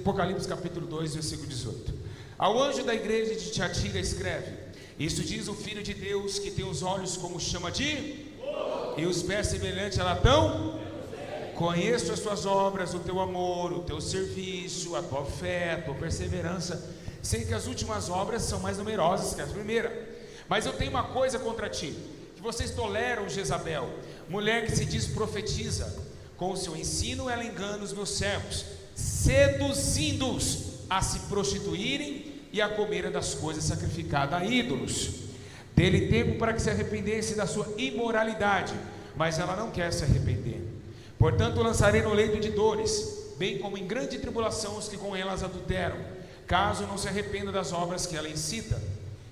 Apocalipse capítulo 2, versículo 18. Ao anjo da igreja de Tiatira escreve: Isto diz o Filho de Deus, que tem os olhos como chama de e os pés semelhantes a latão. Conheço as tuas obras, o teu amor, o teu serviço, a tua fé, a tua perseverança. Sei que as últimas obras são mais numerosas que as primeiras. Mas eu tenho uma coisa contra ti, que vocês toleram Jezabel, mulher que se diz profetiza. Com o seu ensino ela engana os meus servos, seduzindo-os a se prostituírem e a comerem das coisas sacrificadas a ídolos. Dê-lhe tempo para que se arrependesse da sua imoralidade, mas ela não quer se arrepender. Portanto lançarei no leito de dores, bem como em grande tribulação os que com elas adulteram, caso não se arrependa das obras que ela incita.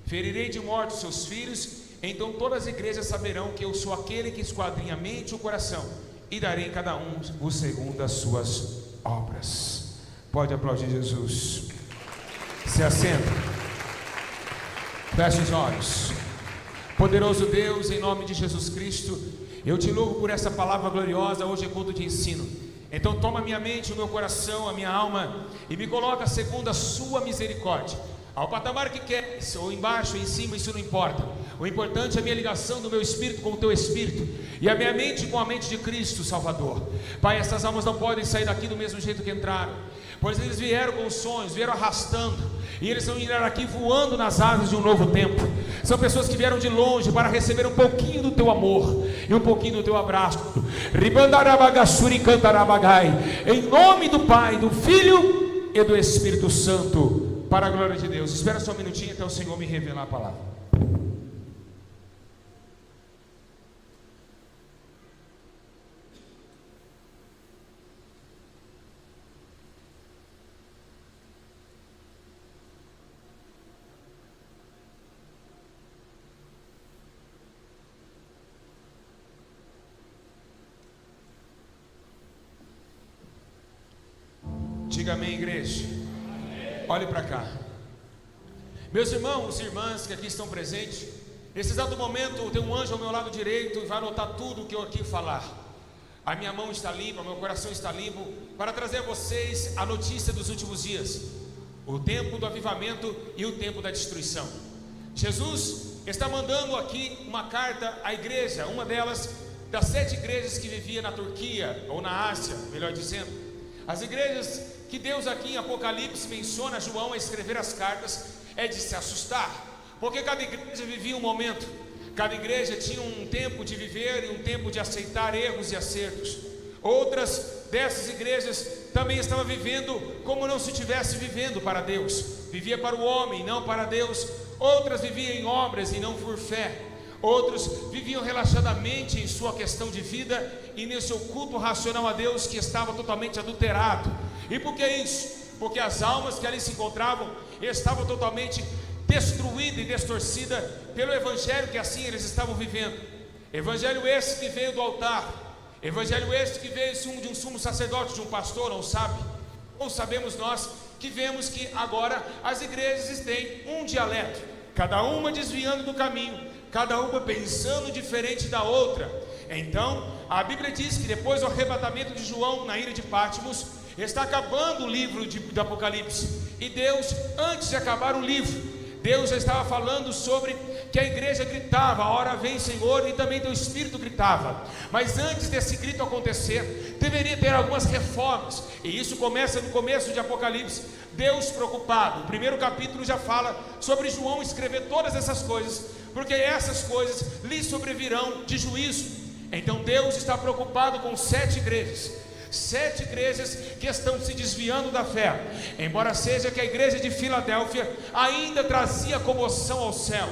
Ferirei de morte os seus filhos, então todas as igrejas saberão que eu sou aquele que esquadrinha a mente e o coração, e darei a cada um o segundo as suas obras. Pode aplaudir Jesus. Se assenta. Feche os olhos. Poderoso Deus, em nome de Jesus Cristo, eu te louvo por essa palavra gloriosa. Hoje é culto de ensino. Então toma a minha mente, o meu coração, a minha alma e me coloca segundo a sua misericórdia, ao patamar que queres, ou embaixo ou em cima, isso não importa. O importante é a minha ligação do meu espírito com o teu espírito, e a minha mente com a mente de Cristo Salvador. Pai, essas almas não podem sair daqui do mesmo jeito que entraram, pois eles vieram com sonhos, vieram arrastando, e eles vão ir aqui voando nas asas de um novo tempo. São pessoas que vieram de longe para receber um pouquinho do teu amor e um pouquinho do teu abraço. Em nome do Pai, do Filho e do Espírito Santo, para a glória de Deus. Espera só um minutinho até o Senhor me revelar a palavra. Diga amém, igreja. Olhe para cá. Meus irmãos e irmãs que aqui estão presentes, nesse exato momento tem um anjo ao meu lado direito e vai anotar tudo o que eu aqui falar. A minha mão está limpa, meu coração está limpo, para trazer a vocês a notícia dos últimos dias, o tempo do avivamento e o tempo da destruição. Jesus está mandando aqui uma carta à igreja, uma delas das 7 igrejas que vivia na Turquia, ou na Ásia, melhor dizendo. As igrejas que Deus aqui em Apocalipse menciona João a escrever as cartas é de se assustar, porque cada igreja vivia um momento, cada igreja tinha um tempo de viver e um tempo de aceitar erros e acertos. Outras dessas igrejas também estavam vivendo como não se estivesse vivendo para Deus, vivia para o homem, não para Deus. Outras viviam em obras e não por fé. Outros viviam relaxadamente em sua questão de vida e no seu culto racional a Deus, que estava totalmente adulterado. E por que isso? Porque as almas que ali se encontravam estavam totalmente destruídas e distorcidas pelo evangelho que assim eles estavam vivendo. Evangelho esse que veio do altar, evangelho esse que veio de um sumo sacerdote, de um pastor, não sabe? Ou sabemos nós que vemos que agora as igrejas têm um dialeto, cada uma desviando do caminho, cada uma pensando diferente da outra. Então a Bíblia diz que depois do arrebatamento de João na ilha de Patmos, está acabando o livro do Apocalipse. E Deus, antes de acabar o livro, Deus já estava falando sobre que a igreja gritava: a hora vem, Senhor, e também teu Espírito gritava. Mas antes desse grito acontecer, deveria ter algumas reformas. E isso começa no começo de Apocalipse. Deus preocupado, o primeiro capítulo já fala sobre João escrever todas essas coisas, porque essas coisas lhe sobrevirão de juízo. Então Deus está preocupado com 7 igrejas. 7 igrejas que estão se desviando da fé. Embora seja que a igreja de Filadélfia ainda trazia comoção ao céu,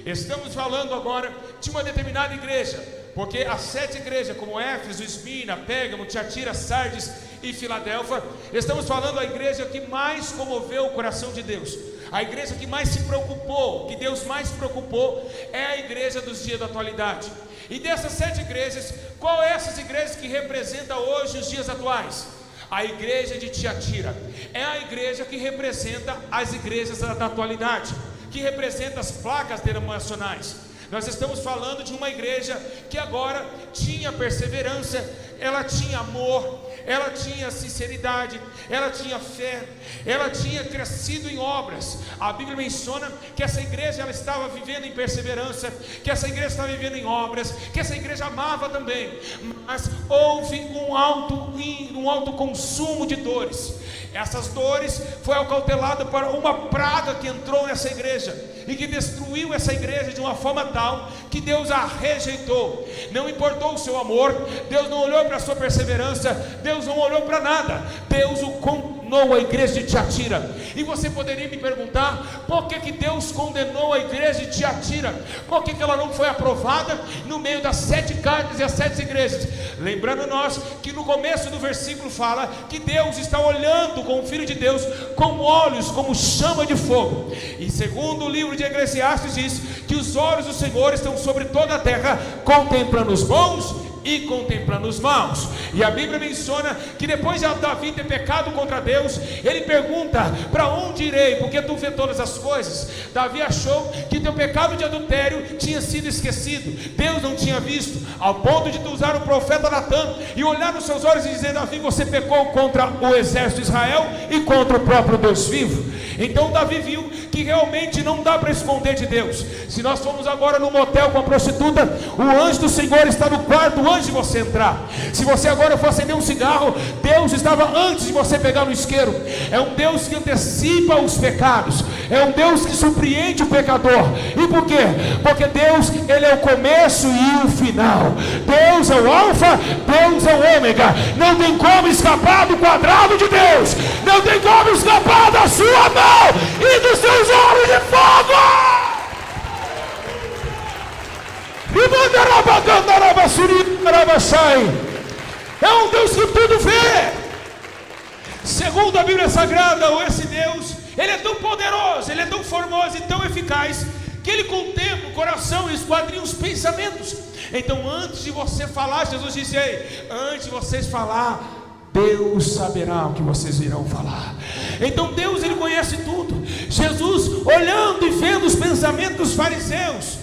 estamos falando agora de uma determinada igreja, porque as 7 igrejas, como Éfeso, Esmirna, Pérgamo, Tiatira, Sardes e Filadélfia, estamos falando da igreja que mais comoveu o coração de Deus, a igreja que mais se preocupou, que Deus mais se preocupou, é a igreja dos dias da atualidade. E dessas 7 igrejas, qual é essas igrejas que representa hoje os dias atuais? A igreja de Tiatira é a igreja que representa as igrejas da atualidade, que representa as placas denominacionais. Nós estamos falando de uma igreja que agora tinha perseverança, ela tinha amor, ela tinha sinceridade, ela tinha fé, ela tinha crescido em obras. A Bíblia menciona que essa igreja ela estava vivendo em perseverança, que essa igreja estava vivendo em obras, que essa igreja amava também, mas houve um alto consumo de dores. Essas dores foi acautelada para uma praga que entrou nessa igreja e que destruiu essa igreja de uma forma tal que Deus a rejeitou. Não importou o seu amor, Deus não olhou para a sua perseverança, Deus não olhou para nada. Deus o condenou a igreja de Tiatira. E você poderia me perguntar, por que Deus condenou a igreja de Tiatira? Por que ela não foi aprovada no meio das 7 cartas e as 7 igrejas? Lembrando nós que no começo do versículo fala que Deus está olhando com o Filho de Deus com olhos como chama de fogo. E segundo o livro de Eclesiastes diz que os olhos do Senhor estão sobre toda a terra, contemplando os bons e contemplando os maus. E a Bíblia menciona que depois de Davi ter pecado contra Deus, ele pergunta: para onde irei? Porque tu vê todas as coisas. Davi achou que teu pecado de adultério tinha sido esquecido, Deus não tinha visto, ao ponto de tu usar o profeta Natã e olhar nos seus olhos e dizer: Davi, você pecou contra o exército de Israel e contra o próprio Deus vivo. Então Davi viu que realmente não dá para esconder de Deus. Se nós formos agora no motel com a prostituta, o anjo do Senhor está no quarto antes de você entrar. Se você agora for acender um cigarro, Deus estava antes de você pegar no isqueiro. É um Deus que antecipa os pecados, é um Deus que surpreende o pecador. E por quê? Porque Deus, Ele é o começo e o final. Deus é o alfa, Deus é o ômega. Não tem como escapar do quadrado de Deus, não tem como escapar da sua mão e dos seus olhos de fogo. É um Deus que tudo vê. Segundo a Bíblia Sagrada, esse Deus, Ele é tão poderoso, Ele é tão formoso e tão eficaz, que Ele contempla o coração e esquadrinha os pensamentos. Então antes de você falar, Jesus disse: ei, antes de vocês falar, Deus saberá o que vocês irão falar. Então Deus, Ele conhece tudo. Jesus, olhando e vendo os pensamentos dos fariseus,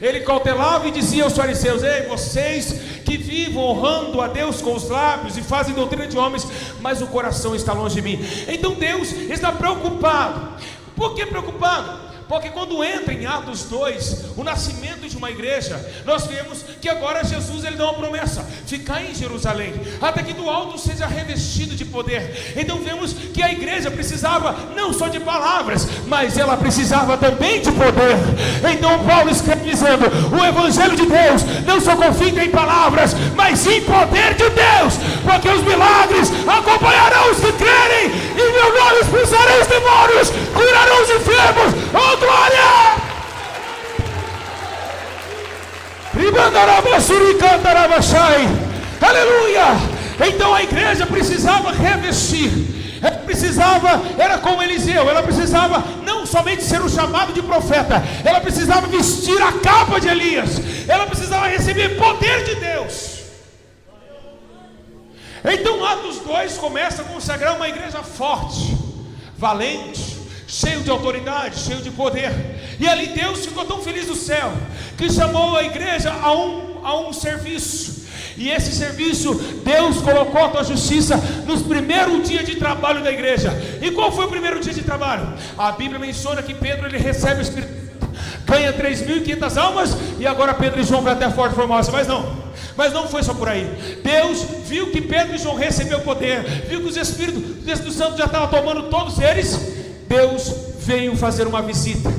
Ele cautelava e dizia aos fariseus: ei, vocês que vivem honrando a Deus com os lábios e fazem doutrina de homens, mas o coração está longe de mim. Então Deus está preocupado. Por que preocupado? Porque quando entra em Atos 2, o nascimento de uma igreja, nós vemos que agora Jesus, Ele dá uma promessa: ficar em Jerusalém, até que do alto seja revestido de poder. Então vemos que a igreja precisava não só de palavras, mas ela precisava também de poder. Então Paulo escreve dizendo: o evangelho de Deus não só confia em palavras, mas em poder de Deus, porque os milagres acompanharão os que crerem, e meu nome expulsarão os demônios, curarão os enfermos. Oh glória! Aleluia! Então a igreja precisava revestir, ela precisava, era como Eliseu, ela precisava não somente ser o chamado de profeta, ela precisava vestir a capa de Elias, ela precisava receber poder de Deus. Então Atos 2 começa a consagrar uma igreja forte, valente, cheio de autoridade, cheio de poder. E ali Deus ficou tão feliz do céu, que chamou a igreja a um serviço. E esse serviço, Deus colocou a tua justiça nos primeiros dias de trabalho da igreja. E qual foi o primeiro dia de trabalho? A Bíblia menciona que Pedro, ele recebe o Espírito, ganha 3.500 almas. E agora Pedro e João vão até Forte Formosa. Mas não foi só por aí. Deus viu que Pedro e João receberam poder, viu que os Espíritos Santos já estavam tomando todos eles. Deus veio fazer uma visita.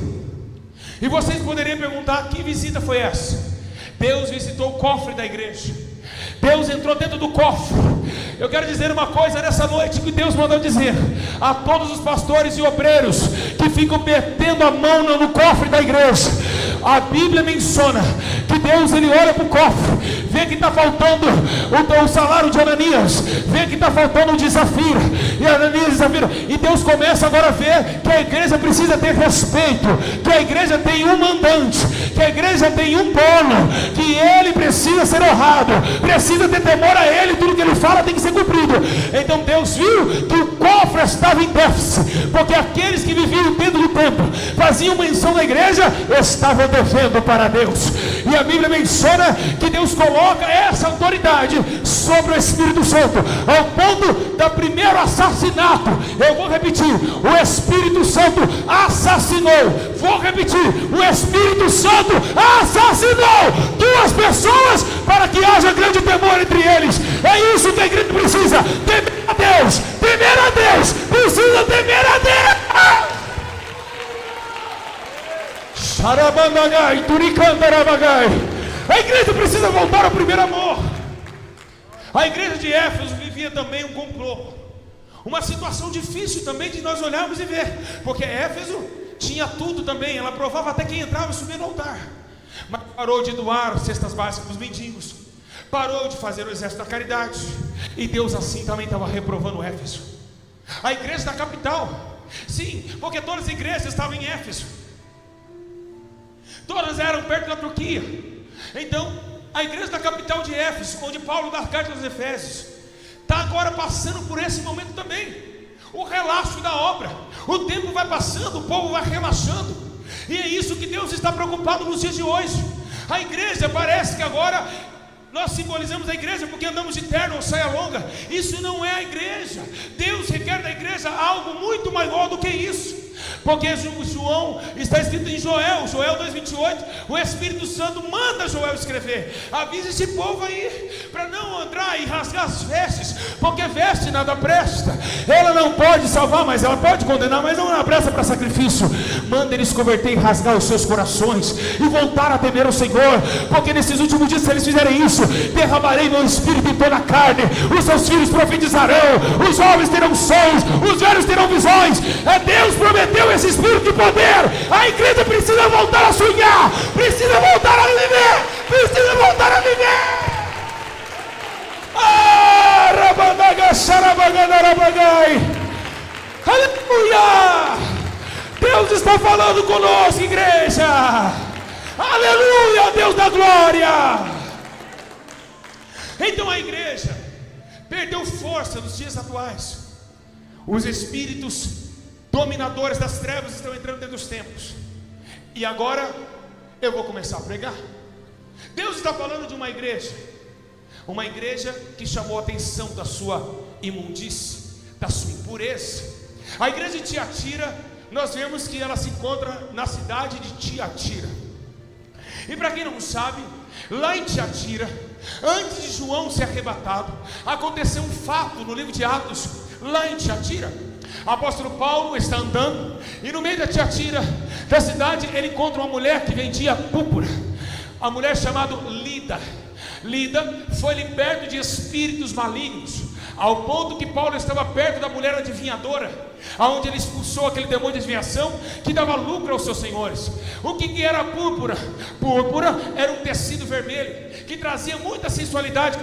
E vocês poderiam perguntar: que visita foi essa? Deus visitou o cofre da igreja. Deus entrou dentro do cofre. Eu quero dizer uma coisa nessa noite que Deus mandou dizer a todos os pastores e obreiros que ficam metendo a mão no cofre da igreja. A Bíblia menciona que Deus, Ele olha para o cofre, vê que está faltando o salário de Ananias, vê que está faltando o desafio, e Ananias e Zafira, e Deus começa agora a ver que a igreja precisa ter respeito, que a igreja tem um mandante, que a igreja tem um dono, que ele precisa ser honrado, precisa ter temor a ele, tudo que ele fala tem que ser cumprido. Então Deus viu que o cofre estava em déficit, porque aqueles que viviam dentro do templo, faziam menção da igreja, estavam devendo para Deus. E a Bíblia menciona que Deus coloca essa autoridade sobre o Espírito Santo, ao ponto do primeiro assassinato. Eu vou repetir: o Espírito Santo assassinou. Vou repetir: o Espírito Santo assassinou 2 pessoas para que haja grande temor entre eles. É isso que a igreja precisa: temer a Deus, temer a Deus, precisa temer a Deus. Xarabandagai, Turicandarabagai. A igreja precisa voltar ao primeiro amor. A igreja de Éfeso vivia também um complô, uma situação difícil também de nós olharmos e ver, porque Éfeso tinha tudo também, ela provava até quem entrava e subia no altar, mas parou de doar cestas básicas para os mendigos, parou de fazer o exército da caridade, e Deus assim também estava reprovando Éfeso. A igreja da capital, sim, porque todas as igrejas estavam em Éfeso, todas eram perto da Turquia. Então a igreja da capital de Éfeso, onde Paulo dá a carta aos Efésios, está agora passando por esse momento também, o relaxo da obra. O tempo vai passando, o povo vai relaxando, e é isso que Deus está preocupado nos dias de hoje. A igreja parece que agora nós simbolizamos a igreja porque andamos de terno ou saia longa. Isso não é a igreja. Deus requer da igreja algo muito maior do que isso. Porque João, está escrito em Joel 2,28, o Espírito Santo manda Joel escrever: avisa esse povo aí, para não andar e rasgar as vestes, porque veste nada presta. Ela não pode salvar, mas ela pode condenar, mas não presta para sacrifício. Manda eles converter e rasgar os seus corações e voltar a temer o Senhor, porque nesses últimos dias, se eles fizerem isso, derramarei meu espírito em toda a carne. Os seus filhos profetizarão, os jovens terão sonhos, os velhos terão visões. É Deus prometeu esse espírito de poder. A igreja precisa voltar a sonhar, precisa voltar a viver, precisa voltar a viver. Aleluia! Deus está falando conosco, igreja. Aleluia, Deus da glória. Então a igreja perdeu força nos dias atuais. Os espíritos dominadores das trevas estão entrando dentro dos templos. E agora eu vou começar a pregar. Deus está falando de uma igreja que chamou a atenção da sua imundície, da sua impureza. A igreja de Tiatira, nós vemos que ela se encontra na cidade de Tiatira. E para quem não sabe, lá em Tiatira, antes de João ser arrebatado, aconteceu um fato no livro de Atos. Lá em Tiatira, o apóstolo Paulo está andando, e no meio da Tiatira, da cidade, ele encontra uma mulher que vendia púrpura. A mulher chamada Lida foi liberta de espíritos malignos, ao ponto que Paulo estava perto da mulher adivinhadora, aonde ele expulsou aquele demônio de adivinhação que dava lucro aos seus senhores. O que era a púrpura? Púrpura era um tecido vermelho que trazia muita sensualidade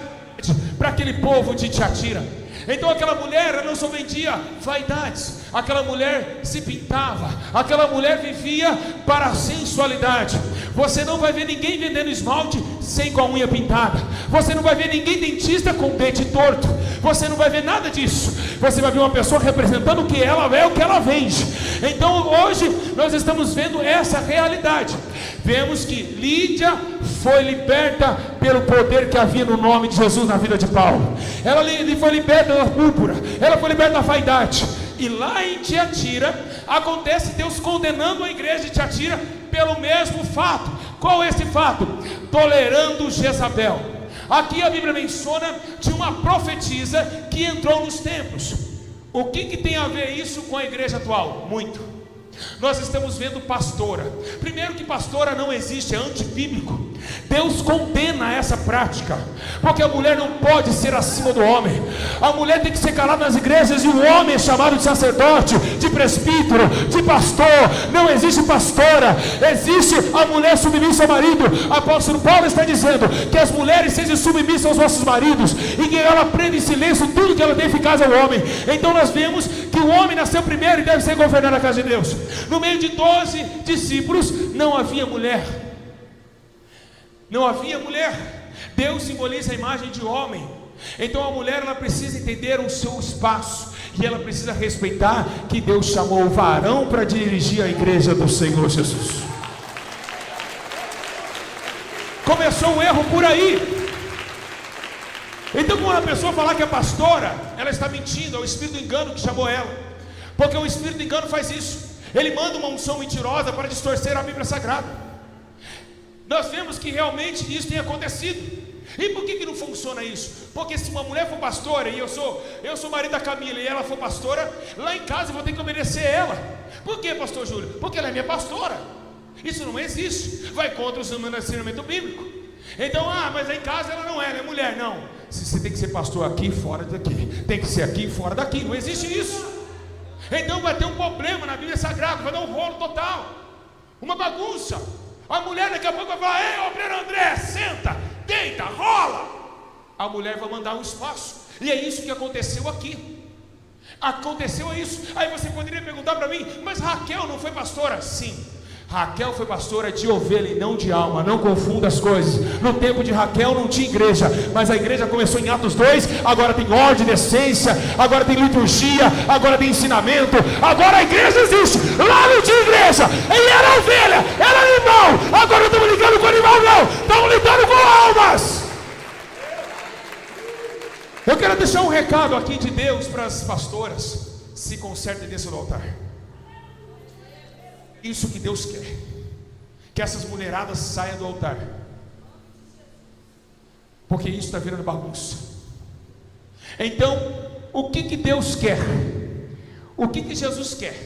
para aquele povo de Tiatira. Então aquela mulher, ela não só vendia vaidades, aquela mulher se pintava, aquela mulher vivia para a sensualidade. Você não vai ver ninguém vendendo esmalte sem com a unha pintada. Você não vai ver ninguém dentista com o dente torto. Você não vai ver nada disso. Você vai ver uma pessoa representando o que ela é, o que ela vende. Então hoje nós estamos vendo essa realidade. Vemos que Lídia foi liberta pelo poder que havia no nome de Jesus na vida de Paulo. Ela foi liberta da púrpura, ela foi liberta da vaidade. E lá em Tiatira acontece Deus condenando a igreja de Tiatira pelo mesmo fato. Qual é esse fato? Tolerando Jezabel. Aqui a Bíblia menciona de uma profetisa que entrou nos templos. O que tem a ver isso com a igreja atual? Muito. Nós estamos vendo pastora. Primeiro que pastora não existe, é antibíblico. Deus condena essa prática, porque a mulher não pode ser acima do homem. A mulher tem que ser calada nas igrejas, e o homem é chamado de sacerdote, de presbítero, de pastor. Não existe pastora, existe a mulher submissa ao marido. O apóstolo Paulo está dizendo que as mulheres sejam submissas aos vossos maridos, e que ela aprenda em silêncio tudo que ela tem eficaz ao homem. Então nós vemos que o homem nasceu primeiro e deve ser governado a casa de Deus. No meio de 12 discípulos não havia mulher. Não havia mulher. Deus simboliza a imagem de homem. Então a mulher, ela precisa entender o seu espaço, e ela precisa respeitar que Deus chamou o varão para dirigir a igreja do Senhor Jesus. Começou o erro por aí. Então, quando a pessoa falar que é pastora, ela está mentindo. É o espírito do engano que chamou ela. Porque o espírito do engano faz isso. Ele manda uma unção mentirosa para distorcer a Bíblia Sagrada. Nós vemos que realmente isso tem acontecido. E por que não funciona isso? Porque se uma mulher for pastora e eu sou marido da Camila e ela for pastora, lá em casa eu vou ter que obedecer ela. Por que, pastor Júlio? Porque ela é minha pastora. Isso não existe. Vai contra o ensinamento bíblico. Então, mas em casa ela não é, ela é mulher. Não, você tem que ser pastor aqui, fora daqui. Tem que ser aqui, fora daqui. Não existe isso. Então vai ter um problema na Bíblia Sagrada. Vai dar um rolo total, uma bagunça. A mulher daqui a pouco vai falar: ei, obreiro André, senta, deita, rola. A mulher vai mandar um espaço. E é isso que aconteceu aqui. Aconteceu isso. Aí você poderia perguntar para mim: mas Raquel não foi pastora? Sim, Raquel foi pastora de ovelha e não de alma. Não confunda as coisas. No tempo de Raquel não tinha igreja, mas a igreja começou em Atos 2. Agora tem ordem, decência, agora tem liturgia, agora tem ensinamento. Agora a igreja existe. Lá não tinha igreja, ele era ovelha, era animal. Agora não estamos lidando com animal, não, estamos lidando com almas. Eu quero deixar um recado aqui de Deus para as pastoras: se consertem dentro do altar. Isso que Deus quer, que essas mulheradas saiam do altar, porque isso está virando bagunça. Então, o que Deus quer? O que Jesus quer?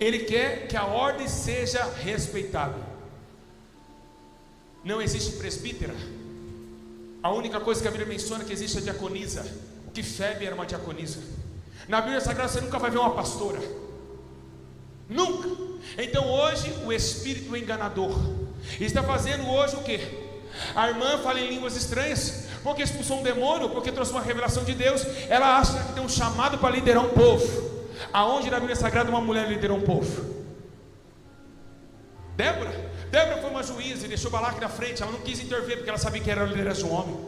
Ele quer que a ordem seja respeitada. Não existe presbítera. A única coisa que a Bíblia menciona que existe é a diaconisa. Que Febe era uma diaconisa. Na Bíblia Sagrada você nunca vai ver uma pastora. Nunca. Então hoje o espírito enganador está fazendo hoje o que? A irmã fala em línguas estranhas porque expulsou um demônio, porque trouxe uma revelação de Deus. Ela acha que tem um chamado para liderar um povo. Aonde na Bíblia Sagrada uma mulher liderou um povo? Débora foi uma juíza e deixou Balaque na frente. Ela não quis intervir porque ela sabia que era a liderança de um homem.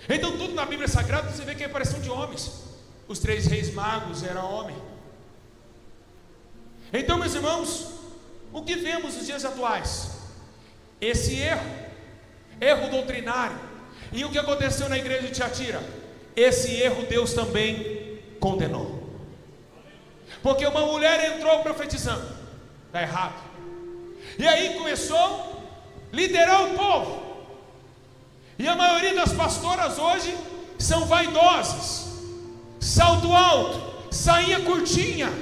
Então tudo na Bíblia Sagrada você vê que é aparição de homens. Os 3 reis magos eram homens. Então, meus irmãos, o que vemos nos dias atuais? Esse erro doutrinário. E o que aconteceu na igreja de Tiatira? Esse erro Deus também condenou. Porque uma mulher entrou profetizando. Está errado. E aí começou a liderar o povo. E a maioria das pastoras hoje são vaidosas. Salto alto, sainha curtinha.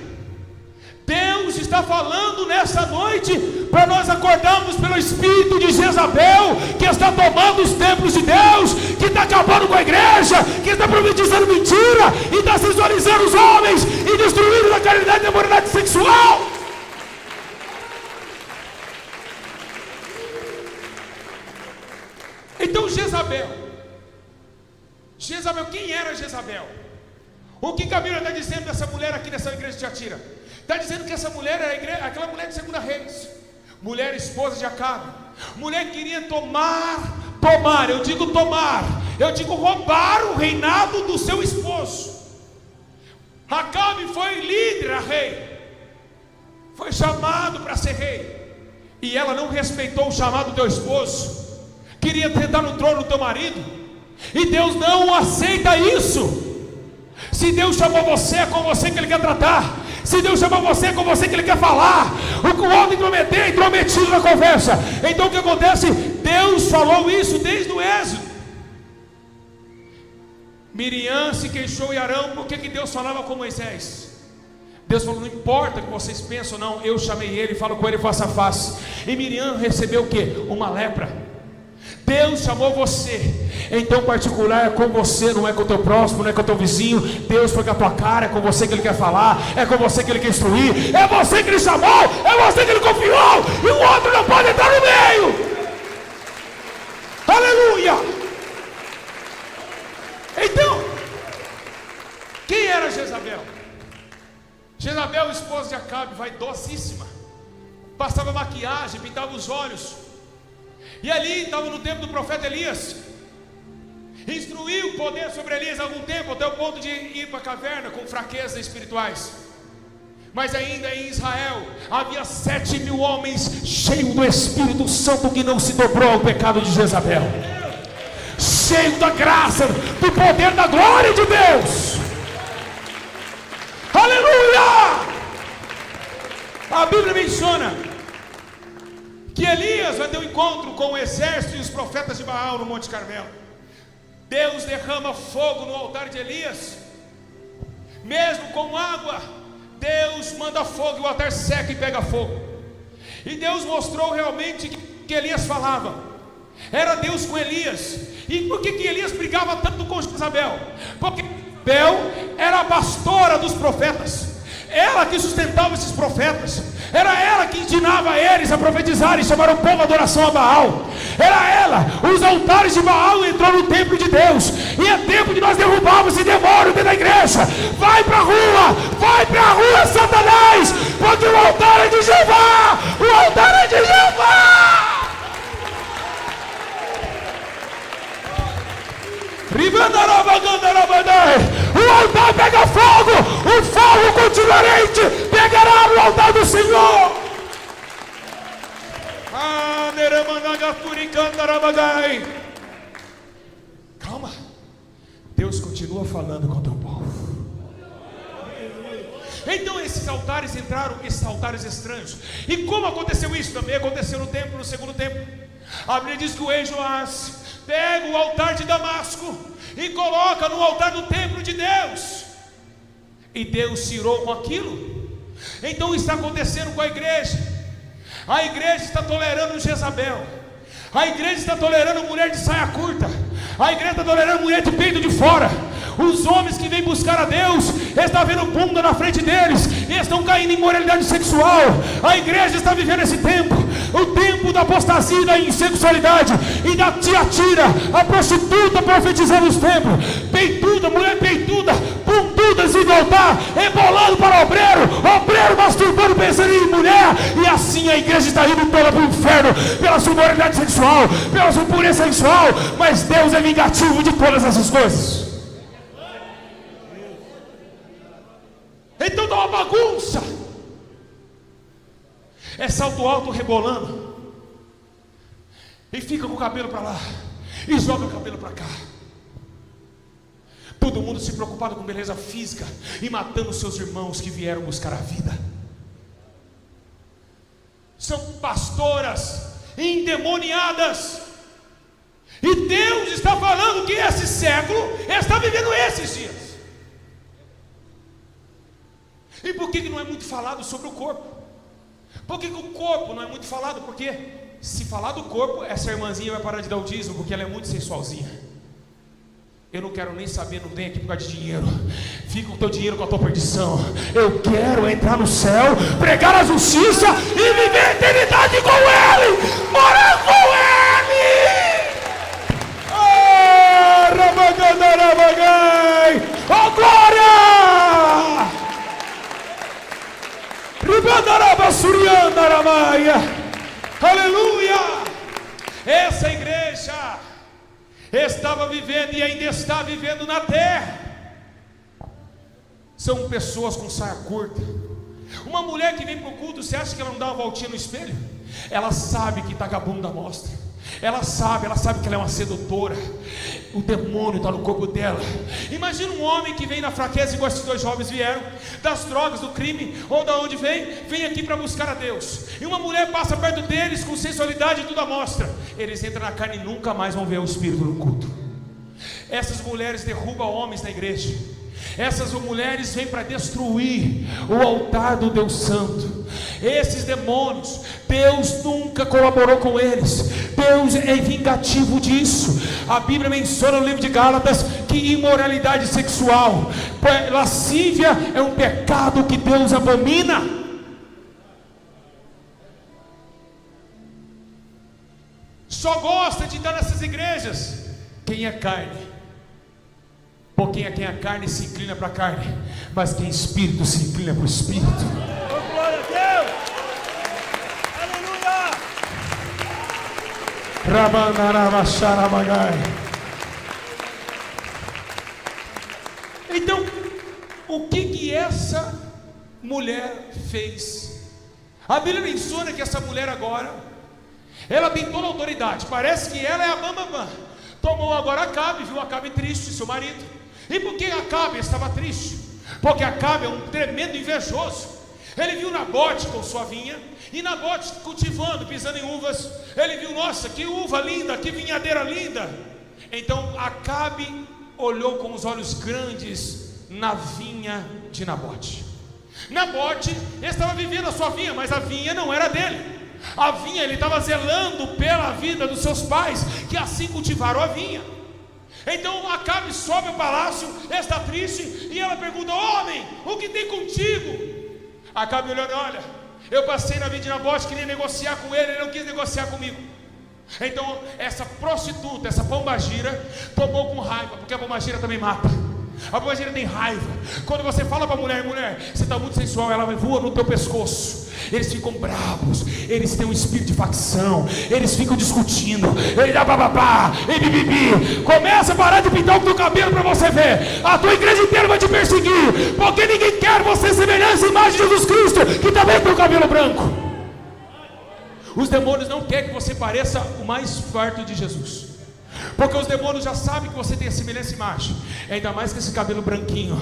Deus está falando nessa noite para nós acordarmos pelo espírito de Jezabel, que está tomando os templos de Deus, que está acabando com a igreja, que está profetizando mentira e está sensualizando os homens e destruindo a caridade e a moralidade sexual. Então Jezabel, quem era Jezabel? O que a Bíblia está dizendo dessa mulher aqui nessa igreja de Tiatira? Está dizendo que essa mulher era aquela mulher de 2 Reis, mulher esposa de Acabe, mulher que queria tomar, eu digo roubar o reinado do seu esposo. Acabe foi líder a rei, foi chamado para ser rei, e ela não respeitou o chamado do teu esposo, queria tentar no trono do teu marido, e Deus não aceita isso. Se Deus chamou você, é com você que Ele quer tratar. Se Deus chamou você, é com você que Ele quer falar. O que o homem intrometer é intrometido na conversa. Então o que acontece? Deus falou isso desde o Êxodo. Miriam se queixou em Arão, por que Deus falava com Moisés? Deus falou: não importa o que vocês pensam, não, eu chamei ele, falo com ele face a face. E Miriam recebeu o que? Uma lepra. Deus chamou você, então particular é com você, não é com o teu próximo, não é com o teu vizinho. Deus foi com a tua cara, é com você que Ele quer falar, é com você que Ele quer instruir, é você que Ele chamou, é você que Ele confiou, e o outro não pode entrar no meio. Aleluia! Então, quem era Jezabel? Jezabel, esposa de Acabe, vaidosíssima, passava maquiagem, pintava os olhos. E ali estava no tempo do profeta Elias. Instruiu o poder sobre Elias há algum tempo, até o ponto de ir para a caverna com fraquezas espirituais. Mas ainda em Israel havia 7.000 homens cheios do Espírito Santo, que não se dobrou ao pecado de Jezabel, cheio da graça, do poder, da glória de Deus. Aleluia! A Bíblia menciona que Elias vai ter um encontro com o exército e os profetas de Baal no Monte Carmelo. Deus derrama fogo no altar de Elias, mesmo com água. Deus manda fogo e o altar seca e pega fogo. E Deus mostrou realmente que Elias falava. Era Deus com Elias. E por que Elias brigava tanto com Jezabel? Porque Jezabel era a pastora dos profetas, ela que sustentava esses profetas, era ela que ensinava eles a profetizar e chamar o povo à adoração a Baal. Era ela. Os altares de Baal entrou no templo de Deus, e é tempo de nós derrubarmos esse demônio dentro da igreja. Vai para a rua, Satanás, porque o altar é de Jeová, o altar é de Jeová. O altar pega fogo, o fogo continuamente pegará no altar do Senhor. Calma, Deus continua falando com o teu povo. Então esses altares entraram, esses altares estranhos. E como aconteceu isso? Também aconteceu no templo, no segundo templo. A Bíblia diz que o rei Joás pega o altar de Damasco e coloca no altar do templo de Deus, e Deus se irou com aquilo. Então está acontecendo com a igreja. A igreja está tolerando Jezabel, a igreja está tolerando mulher de saia curta, a igreja está tolerando mulher de peito de fora. Os homens que vêm buscar a Deus estão vendo bunda na frente deles e estão caindo em imoralidade sexual. A igreja está vivendo esse tempo, o tempo da apostasia e da insexualidade, e da Tiatira, a prostituta profetizando os templos, peituda, mulher peituda, bunduda em do altar, rebolando para o obreiro masturbando, pensando em mulher. E assim a igreja está indo toda para o inferno, pela sua imoralidade sexual, pela sua impureza sexual. Mas Deus é vingativo de todas essas coisas. Então dá uma bagunça. É salto alto rebolando, e fica com o cabelo para lá, e joga o cabelo para cá. Todo mundo se preocupado com beleza física, e matando seus irmãos que vieram buscar a vida. São pastoras endemoniadas. E Deus está falando que esse século está vivendo esses dias. E por que não é muito falado sobre o corpo? Por que o corpo não é muito falado? Porque se falar do corpo, essa irmãzinha vai parar de dar o dízimo, porque ela é muito sensualzinha. Eu não quero nem saber, não vem aqui por causa de dinheiro. Fica com o teu dinheiro, com a tua perdição. Eu quero entrar no céu, pregar a justiça e viver a eternidade com Ele, morar com Ele. Oh, glória! Aleluia! Essa igreja estava vivendo e ainda está vivendo na terra. São pessoas com saia curta. Uma mulher que vem para o culto, você acha que ela não dá uma voltinha no espelho? Ela sabe que está com a bunda à mostra. Ela sabe que ela é uma sedutora. O demônio está no corpo dela. Imagina um homem que vem na fraqueza, igual esses dois jovens vieram, das drogas, do crime, ou da onde vem aqui para buscar a Deus. E uma mulher passa perto deles com sensualidade e tudo à mostra. Eles entram na carne e nunca mais vão ver o Espírito no culto. Essas mulheres derrubam homens na igreja. Essas mulheres vêm para destruir o altar do Deus Santo. Esses demônios, Deus nunca colaborou com eles. Deus é vingativo disso. A Bíblia menciona no livro de Gálatas que imoralidade sexual, lascívia, é um pecado que Deus abomina. Só gosta de estar nessas igrejas quem é carne. Porque quem é carne se inclina para a carne, mas quem é espírito se inclina para o espírito. Oh, glória a Deus! Aleluia! Então, o que essa mulher fez? A Bíblia menciona que essa mulher agora, ela tem toda a autoridade, parece que ela é a bambambam. Tomou agora Acabe, viu Acabe triste, seu marido. E por que Acabe estava triste? Porque Acabe é um tremendo invejoso. Ele viu Nabote com sua vinha, e Nabote cultivando, pisando em uvas. Ele viu, nossa, que uva linda, que vinhadeira linda. Então Acabe olhou com os olhos grandes na vinha de Nabote. Nabote estava vivendo a sua vinha, mas a vinha não era dele. A vinha, ele estava zelando pela vida dos seus pais, que assim cultivaram a vinha. Então Acabe sobe ao palácio, está triste, e ela pergunta: homem, o que tem contigo? Acabe olhando: olha, eu passei na vida de Nabote, queria negociar com ele, ele não quis negociar comigo. Então essa prostituta, essa pombagira, tomou com raiva, porque a pombagira também mata. A pombagira tem raiva. Quando você fala para a mulher: mulher, você está muito sensual, ela voa no teu pescoço. Eles ficam bravos, eles têm um espírito de facção, eles ficam discutindo, ele dá bababá, e bibibi. Começa a parar de pintar o teu cabelo para você ver. A tua igreja inteira vai te perseguir, porque ninguém quer você semelhança à imagem de Jesus Cristo, que também tem o cabelo branco. Os demônios não querem que você pareça o mais farto de Jesus, porque os demônios já sabem que você tem a semelhança e imagem. Ainda mais com esse cabelo branquinho.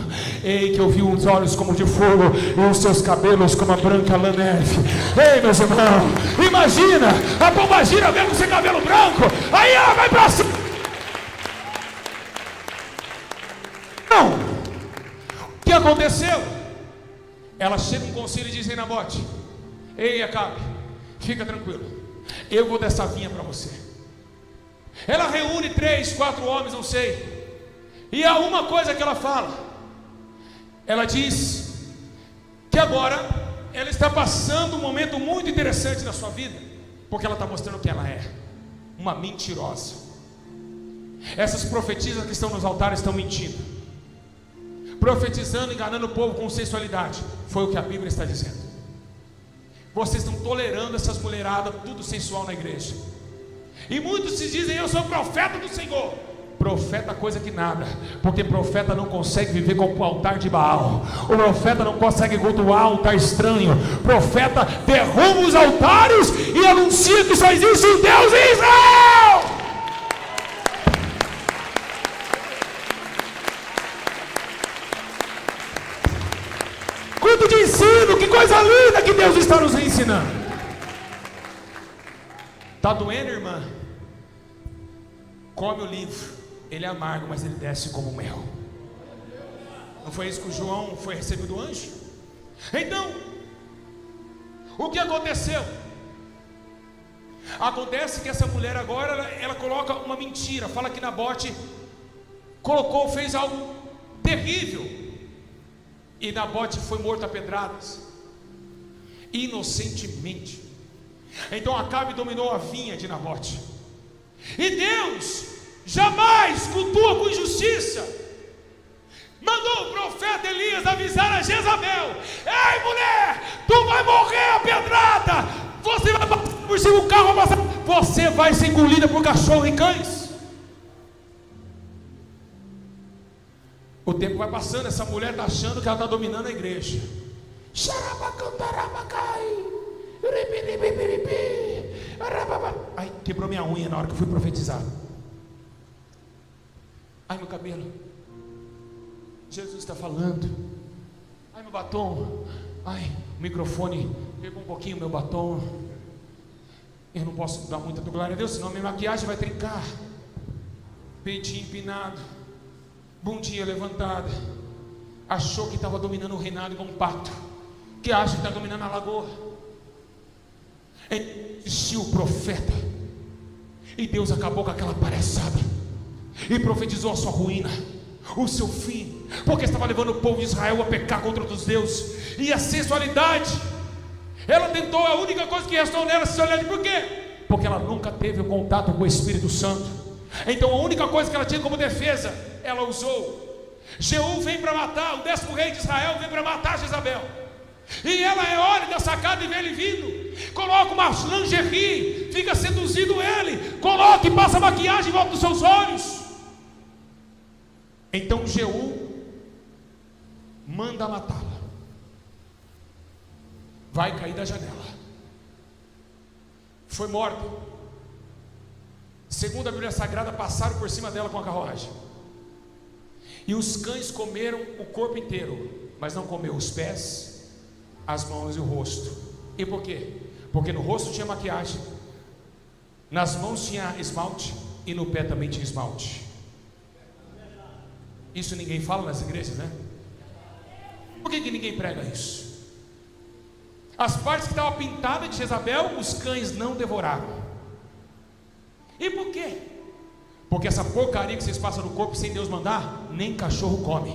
Ei, que eu vi os olhos como de fogo e os seus cabelos como a branca lã neve. Ei, meus irmãos, imagina a pombagira vendo seu cabelo branco. Aí ela vai pra cima. Não. O que aconteceu? Ela chega um conselho e diz: em Nabote, ei Acabe, fica tranquilo, eu vou dar essa vinha para você. Ela reúne 3, 4 homens, não sei. E há uma coisa que ela fala. Ela diz que agora ela está passando um momento muito interessante na sua vida, porque ela está mostrando que ela é uma mentirosa. Essas profetisas que estão nos altares estão mentindo, profetizando, enganando o povo com sensualidade. Foi o que a Bíblia está dizendo. Vocês estão tolerando essas mulheradas, tudo sensual na igreja. E muitos se dizem: eu sou profeta do Senhor. Profeta coisa que nada, porque profeta não consegue viver com o altar de Baal. O profeta não consegue cultuar um altar estranho. Profeta derruba os altares e anuncia que só existe um Deus em Israel. Culto de ensino, que coisa linda que Deus está nos ensinando. Está doendo, irmã? Come o livro, ele é amargo, mas ele desce como mel. Não foi isso que o João foi recebido do anjo? Então, o que aconteceu? Acontece que essa mulher agora, ela coloca uma mentira. Fala que Nabote fez algo terrível, e Nabote foi morto a pedradas, inocentemente. Então Acabe dominou a vinha de Nabote. E Deus jamais cultua com injustiça. Mandou o profeta Elias avisar a Jezabel: ei mulher, tu vai morrer a pedrada. Você vai passar por cima, o carro vai passar, você vai ser engolida por cachorro e cães. O tempo vai passando, essa mulher está achando que ela está dominando a igreja. Ai, quebrou minha unha na hora que eu fui profetizar. Ai, meu cabelo. Jesus está falando. Ai, meu batom. Ai, o microfone pegou um pouquinho meu batom. Eu não posso dar muita glória a Deus, senão minha maquiagem vai trincar. Peitinho empinado, bundinha levantada. Achou que estava dominando o reinado igual um pato, que acha que está dominando a lagoa. Existiu o profeta, e Deus acabou com aquela palhaçada e profetizou a sua ruína, o seu fim, porque estava levando o povo de Israel a pecar contra outros deuses. E a sensualidade, ela tentou, a única coisa que restou nela, sensualidade. Por quê? Porque ela nunca teve o contato com o Espírito Santo. Então a única coisa que ela tinha como defesa, ela usou. Jeú vem para matar, o 10º rei de Israel vem para matar Jezabel, e ela olha da sacada e vê ele vindo, coloca uma lingerie, fica seduzindo ele, coloca e passa maquiagem em volta dos seus olhos. Então Jeú manda matá-la. vai cair da janela. Foi morta. Segundo a Bíblia Sagrada, passaram por cima dela com a carruagem. E os cães comeram o corpo inteiro, mas não comeu os pés, as mãos e o rosto. E por quê? Porque no rosto tinha maquiagem, nas mãos tinha esmalte e no pé também tinha esmalte. Isso ninguém fala nas igrejas, né? Por que ninguém prega isso? As partes que estavam pintadas de Jezabel, os cães não devoraram. E por quê? Porque essa porcaria que vocês passam no corpo sem Deus mandar, nem cachorro come.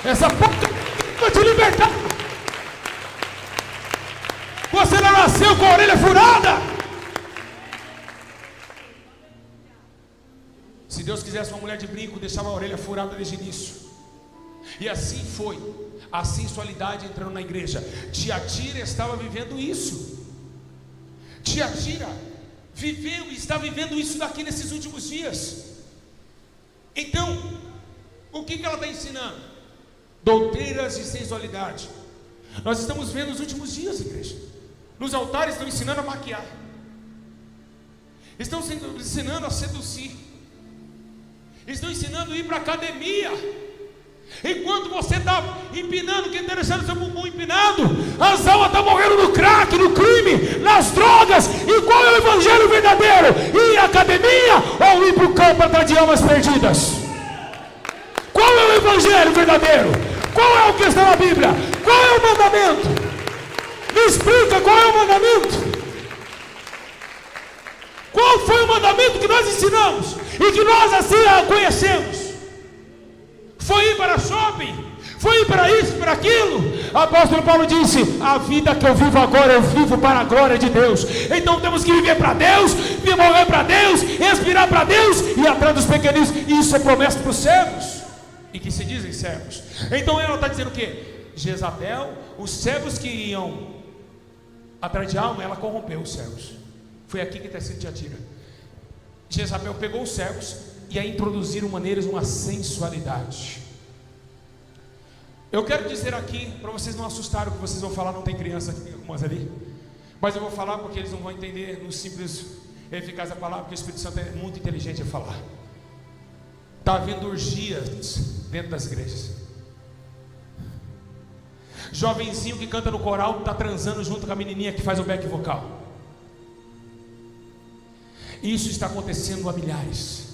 Essa porcaria vai te libertar. Você não nasceu com a orelha furada. Se Deus quisesse uma mulher de brinco, deixava a orelha furada desde o início. E assim foi a sensualidade entrando na igreja. Tiatira estava vivendo isso. Tiatira viveu e está vivendo isso daqui nesses últimos dias. Então, o que ela está ensinando? Doutrinas de sensualidade. Nós estamos vendo nos últimos dias, igreja. Nos altares estão ensinando a maquiar, estão ensinando a seduzir, estão ensinando a ir para a academia. Enquanto você está empinando, quem está deixando seu bumbum empinado, as almas estão morrendo no crack, no crime, nas drogas. E qual é o evangelho verdadeiro? Ir à academia ou ir para o campo atrás de almas perdidas? Qual é o evangelho verdadeiro? Qual é o que está na Bíblia? Qual é o mandamento? Me explica qual é o mandamento. Qual foi o mandamento que nós ensinamos e que nós assim conhecemos? Foi ir para shopping, foi ir para isso, para aquilo. O apóstolo Paulo disse: a vida que eu vivo agora, eu vivo para a glória de Deus. Então temos que viver para Deus, morrer para Deus, respirar para Deus e atrás dos pequeninos. Isso é promessa para os servos, e que se dizem servos. Então ela está dizendo o quê? Jezabel, os servos que iam atrás de alma, ela corrompeu os servos. Foi aqui que está sendo Tiatira. Jezabel pegou os servos e a introduziram maneiras, uma sensualidade. Eu quero dizer aqui, para vocês não assustarem o que vocês vão falar, não tem criança aqui, algumas ali, mas eu vou falar porque eles não vão entender no simples e eficaz da palavra, porque o Espírito Santo é muito inteligente a falar. Está havendo orgias dentro das igrejas. Jovenzinho que canta no coral está transando junto com a menininha que faz o back vocal. Isso está acontecendo a milhares.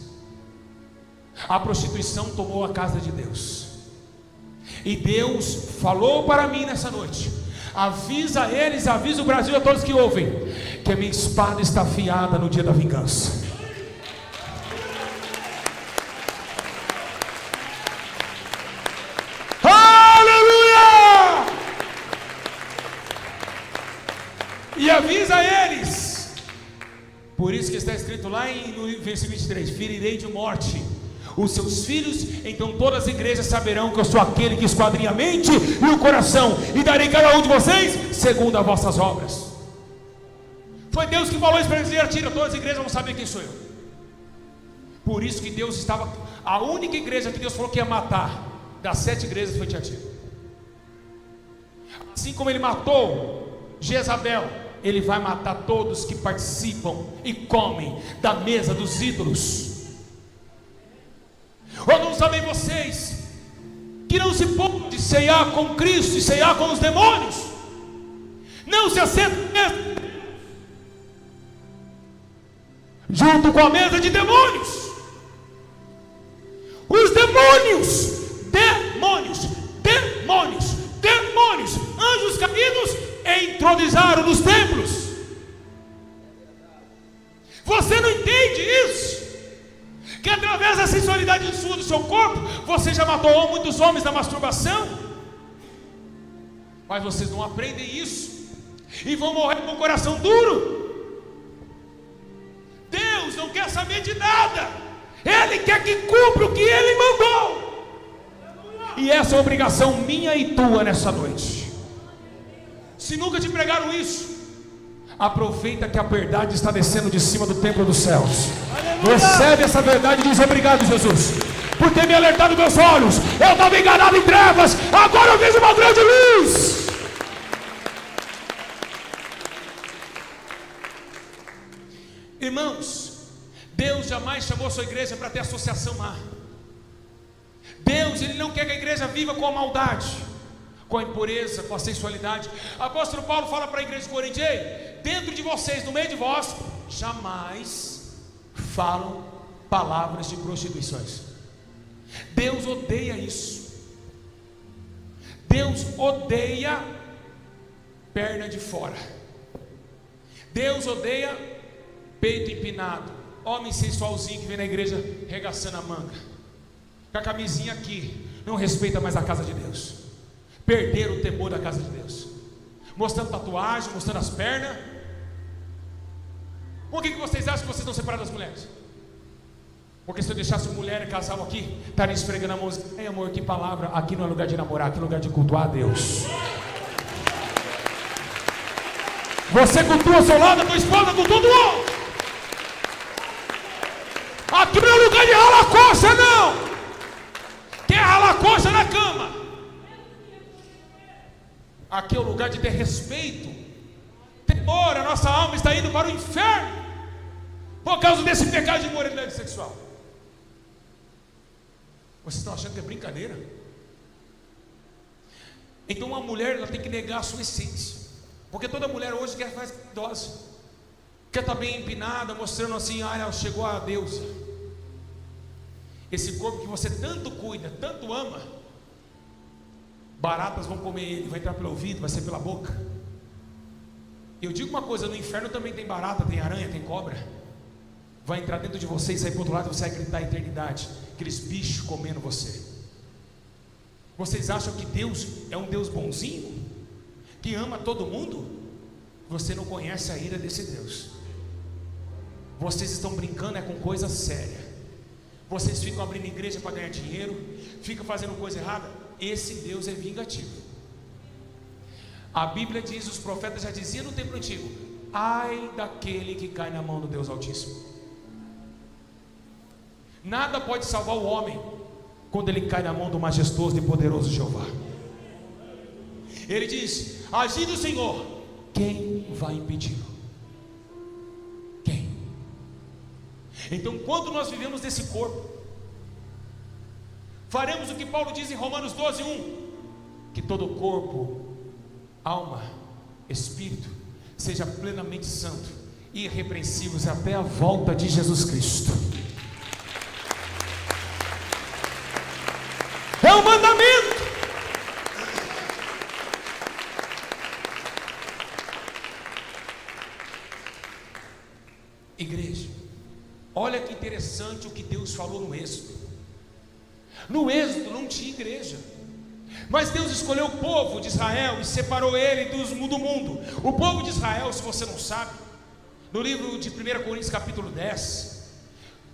A prostituição tomou a casa de Deus. E Deus falou para mim nessa noite: avisa eles, avisa o Brasil e a todos que ouvem, que a minha espada está afiada no dia da vingança. Aleluia! E avisa eles. Por isso que está escrito lá no verso 23: ferirei de morte os seus filhos, então todas as igrejas saberão que eu sou aquele que esquadrinha a mente e o coração, e darei cada um de vocês segundo as vossas obras. Foi Deus que falou isso para eles: tira, todas as igrejas vão saber quem sou eu. Por isso que Deus estava, a única igreja que Deus falou que ia matar das 7 igrejas foi Tiatira. Assim como ele matou Jezabel, ele vai matar todos que participam e comem da mesa dos ídolos. Ou não sabem vocês que não se pode ceiar com Cristo e ceiar com os demônios? Não se assenta junto com a mesa de demônios. Os demônios, anjos caídos, entronizaram nos templos. Você não entende isso? Que através da sensualidade sua, do seu corpo, você já matou muitos homens na masturbação. Mas vocês não aprendem isso e vão morrer com o coração duro. Deus não quer saber de nada. Ele quer que cumpra o que Ele mandou. E essa é a obrigação minha e tua nessa noite. Se nunca te pregaram isso, aproveita que a verdade está descendo de cima do templo dos céus. Aleluia! Recebe essa verdade e diz: obrigado, Jesus. por ter me alertado meus olhos. Eu estava enganado em trevas, agora eu vejo uma grande luz. Irmãos, Deus jamais chamou a sua igreja para ter associação má. Deus, Ele não quer que a igreja viva com a maldade, com a impureza, com a sensualidade. Apóstolo Paulo fala para a igreja de Corinto: ei, dentro de vocês, no meio de vós, jamais falam palavras de prostituições. Deus odeia isso. Deus odeia perna de fora. Deus odeia peito empinado, homem sensualzinho que vem na igreja regaçando a manga, com a camisinha aqui, não respeita mais a casa de Deus. Perderam o temor da casa de Deus, mostrando tatuagem, mostrando as pernas. Por que vocês acham que vocês estão separados das mulheres? Porque se eu deixasse mulher e casal aqui, estaria esfregando a mãozinha: ei amor, que palavra, aqui não é lugar de namorar, aqui é lugar de cultuar a Deus. Você cultua ao seu lado, a tua esposa cultua do outro. Aqui não é lugar de ralar coxa, não. Quer ralar coxa na cama? Aqui é o lugar de ter respeito, temor. A nossa alma está indo para o inferno por causa desse pecado de imoralidade sexual. Vocês estão achando que é brincadeira? Então uma mulher, ela tem que negar a sua essência, porque toda mulher hoje quer fazer idosa, quer estar bem empinada, mostrando assim: ah, ela chegou a deusa. Esse corpo que você tanto cuida, tanto ama, baratas vão comer ele, vai entrar pelo ouvido, vai ser pela boca. Eu digo uma coisa: no inferno também tem barata, tem aranha, tem cobra. Vai entrar dentro de você e sair para o outro lado, você vai gritar a eternidade, aqueles bichos comendo você. Vocês acham que Deus é um Deus bonzinho, que ama todo mundo? Você não conhece a ira desse Deus. Vocês estão brincando com coisa séria. Vocês ficam abrindo igreja para ganhar dinheiro, ficam fazendo coisa errada. Esse Deus é vingativo. A Bíblia diz, os profetas já diziam no tempo antigo: ai daquele que cai na mão do Deus Altíssimo. Nada pode salvar o homem quando ele cai na mão do majestoso e poderoso Jeová. Ele diz: agindo o Senhor, quem vai impedi-lo? Quem? Então, quando nós vivemos nesse corpo, faremos o que Paulo diz em Romanos 12:1: que todo o corpo, alma, espírito seja plenamente santo e irrepreensíveis até a volta de Jesus Cristo. É um mandamento. Igreja, olha que interessante o que Deus falou no Êxodo. No Êxodo não tinha igreja, mas Deus escolheu o povo de Israel e separou ele do mundo. O povo de Israel, se você não sabe, no livro de 1 Coríntios capítulo 10,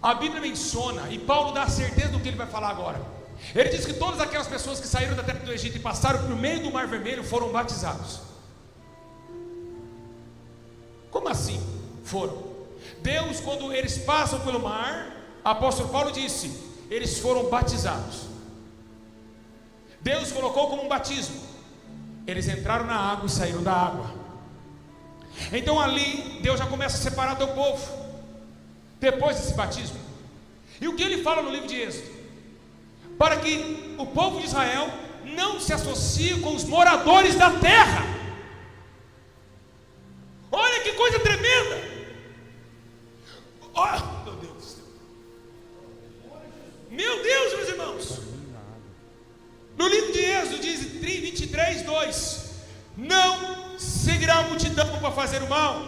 a Bíblia menciona, e Paulo dá a certeza do que ele vai falar agora. Ele diz que todas aquelas pessoas que saíram da terra do Egito e passaram por meio do Mar Vermelho foram batizados. Como assim foram? Deus, quando eles passam pelo mar, apóstolo Paulo disse, eles foram batizados. Deus colocou como um batismo. Eles entraram na água e saíram da água. Então ali Deus já começa a separar teu povo depois desse batismo. E o que ele fala no livro de Êxodo? Para que o povo de Israel não se associe com os moradores da terra. Olha que coisa tremenda. Oh, meu Deus do céu. Meu Deus, meus irmãos. No livro de Êxodo diz 23:2: não seguirá a multidão para fazer o mal,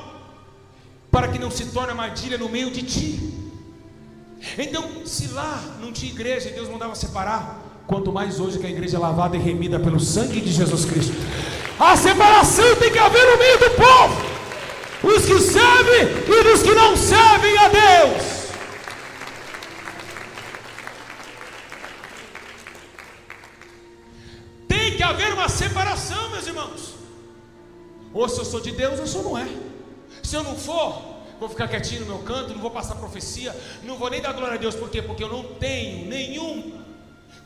para que não se torne armadilha no meio de ti. Então, se lá não tinha igreja e Deus mandava separar, quanto mais hoje que a igreja é lavada e remida pelo sangue de Jesus Cristo. A separação tem que haver no meio do povo, os que servem e dos que não servem a Deus. Tem que haver uma separação, meus irmãos. Ou se eu sou de Deus, ou se eu não é. Se eu não for, vou ficar quietinho no meu canto, não vou passar profecia, não vou nem dar glória a Deus. Por quê? Porque eu não tenho nenhuma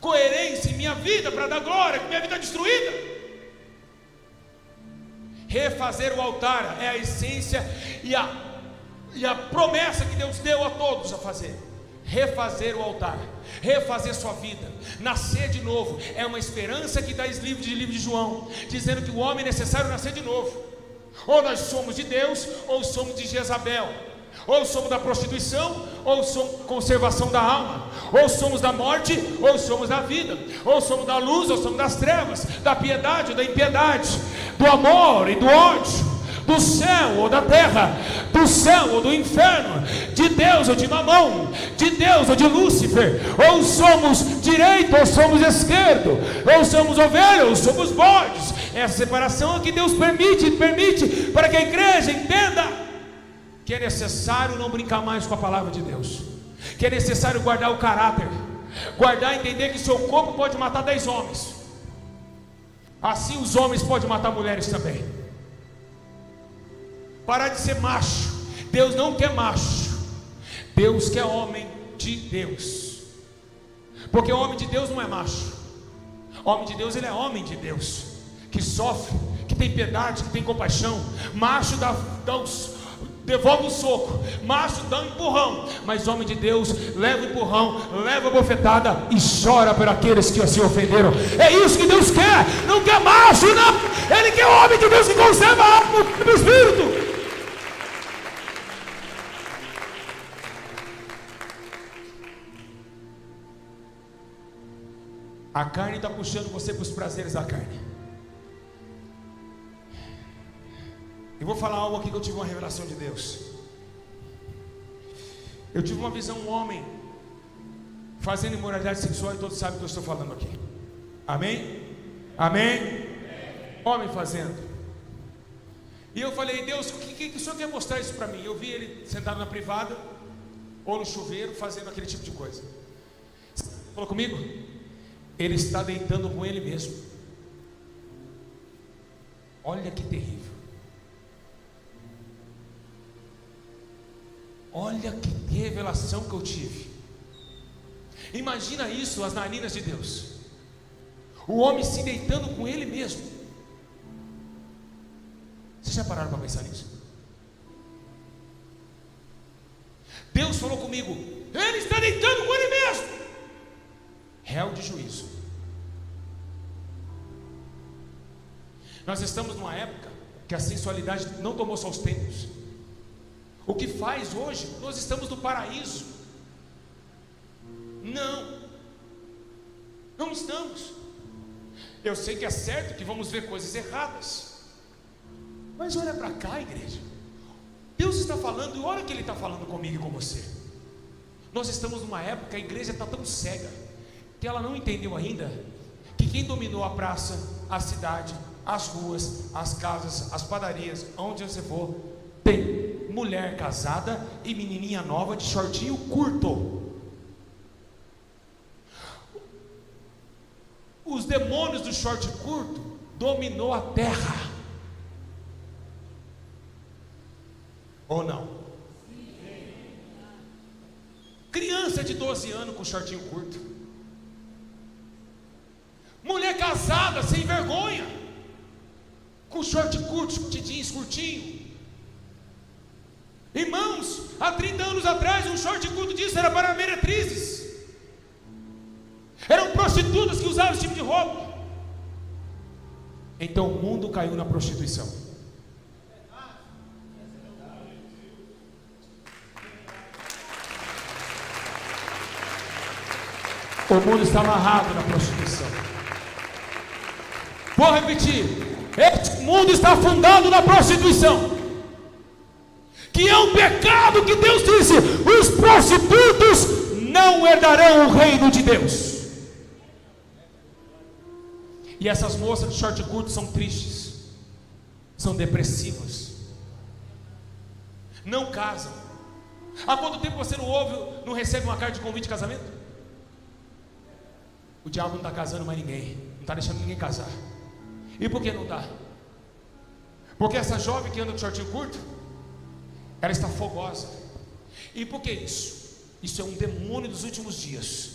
coerência em minha vida para dar glória, que minha vida é destruída. Refazer o altar é a essência e a promessa que Deus deu a todos a fazer. Refazer o altar, refazer sua vida, nascer de novo, é uma esperança que diz livro de João, dizendo que o homem é necessário nascer de novo. Ou nós somos de Deus, ou somos de Jezabel, ou somos da prostituição, ou somos conservação da alma, ou somos da morte, ou somos da vida, ou somos da luz, ou somos das trevas, da piedade ou da impiedade, do amor e do ódio, do céu ou da terra, do céu ou do inferno, de Deus ou de Mamão, de Deus ou de Lúcifer. Ou somos direito ou somos esquerdo, ou somos ovelha ou somos bodes. Essa separação é que Deus permite para que a igreja entenda que é necessário não brincar mais com a palavra de Deus, que é necessário guardar o caráter, guardar e entender que seu corpo pode matar 10 homens, assim os homens podem matar mulheres também. Parar de ser macho. Deus não quer macho, Deus quer homem de Deus, porque o homem de Deus não é macho. O homem de Deus, ele é homem de Deus, que sofre, que tem piedade, que tem compaixão. Macho devolve um soco, macho dá um empurrão, mas homem de Deus leva o empurrão, leva a bofetada e chora por aqueles que se ofenderam. É isso que Deus quer, não quer macho, não. Ele quer homem de Deus que conserva a alma do espírito. A carne está puxando você para os prazeres da carne. Eu vou falar algo aqui que eu tive uma revelação de Deus. Eu tive uma visão, um homem fazendo imoralidade sexual, e todos sabem o que eu estou falando aqui. Amém? Amém? Homem fazendo. E eu falei: Deus, o que o Senhor quer mostrar isso para mim? Eu vi ele sentado na privada ou no chuveiro fazendo aquele tipo de coisa. Falou comigo? Ele está deitando com ele mesmo. Olha que terrível. Olha que revelação que eu tive. Imagina isso, as narinas de Deus. O homem se deitando com ele mesmo. Vocês já pararam para pensar nisso? Deus falou comigo: ele está deitando com ele mesmo. Réu de juízo. Nós estamos numa época que a sensualidade não tomou só os tempos. O que faz hoje? Nós estamos no paraíso. Não estamos. Eu sei que é certo que vamos ver coisas erradas, mas olha para cá, igreja. Deus está falando, e olha o que Ele está falando comigo e com você. Nós estamos numa época que a igreja está tão cega que ela não entendeu ainda que quem dominou a praça, a cidade, as ruas, as casas, as padarias, onde você for, tem mulher casada e menininha nova de shortinho curto. Os demônios do short curto dominou a terra. Ou não? Criança de 12 anos com shortinho curto. Mulher casada sem vergonha, com short curto, com jeans curtinho. Irmãos, há 30 anos atrás um short curto disso era para meretrizes. Eram prostitutas que usavam esse tipo de roupa. Então o mundo caiu na prostituição. O mundo está amarrado na prostituição. Vou repetir: este mundo está afundado na prostituição, que é um pecado que Deus disse: os prostitutos não herdarão o reino de Deus. E essas moças de short curto são tristes, são depressivas, não casam. Há quanto tempo você não ouve, não recebe uma carta de convite de casamento? O diabo não está casando mais ninguém, não está deixando ninguém casar. E por que não está? Porque essa jovem que anda de shortinho curto, Ela está fogosa. E por que isso? Isso é um demônio dos últimos dias,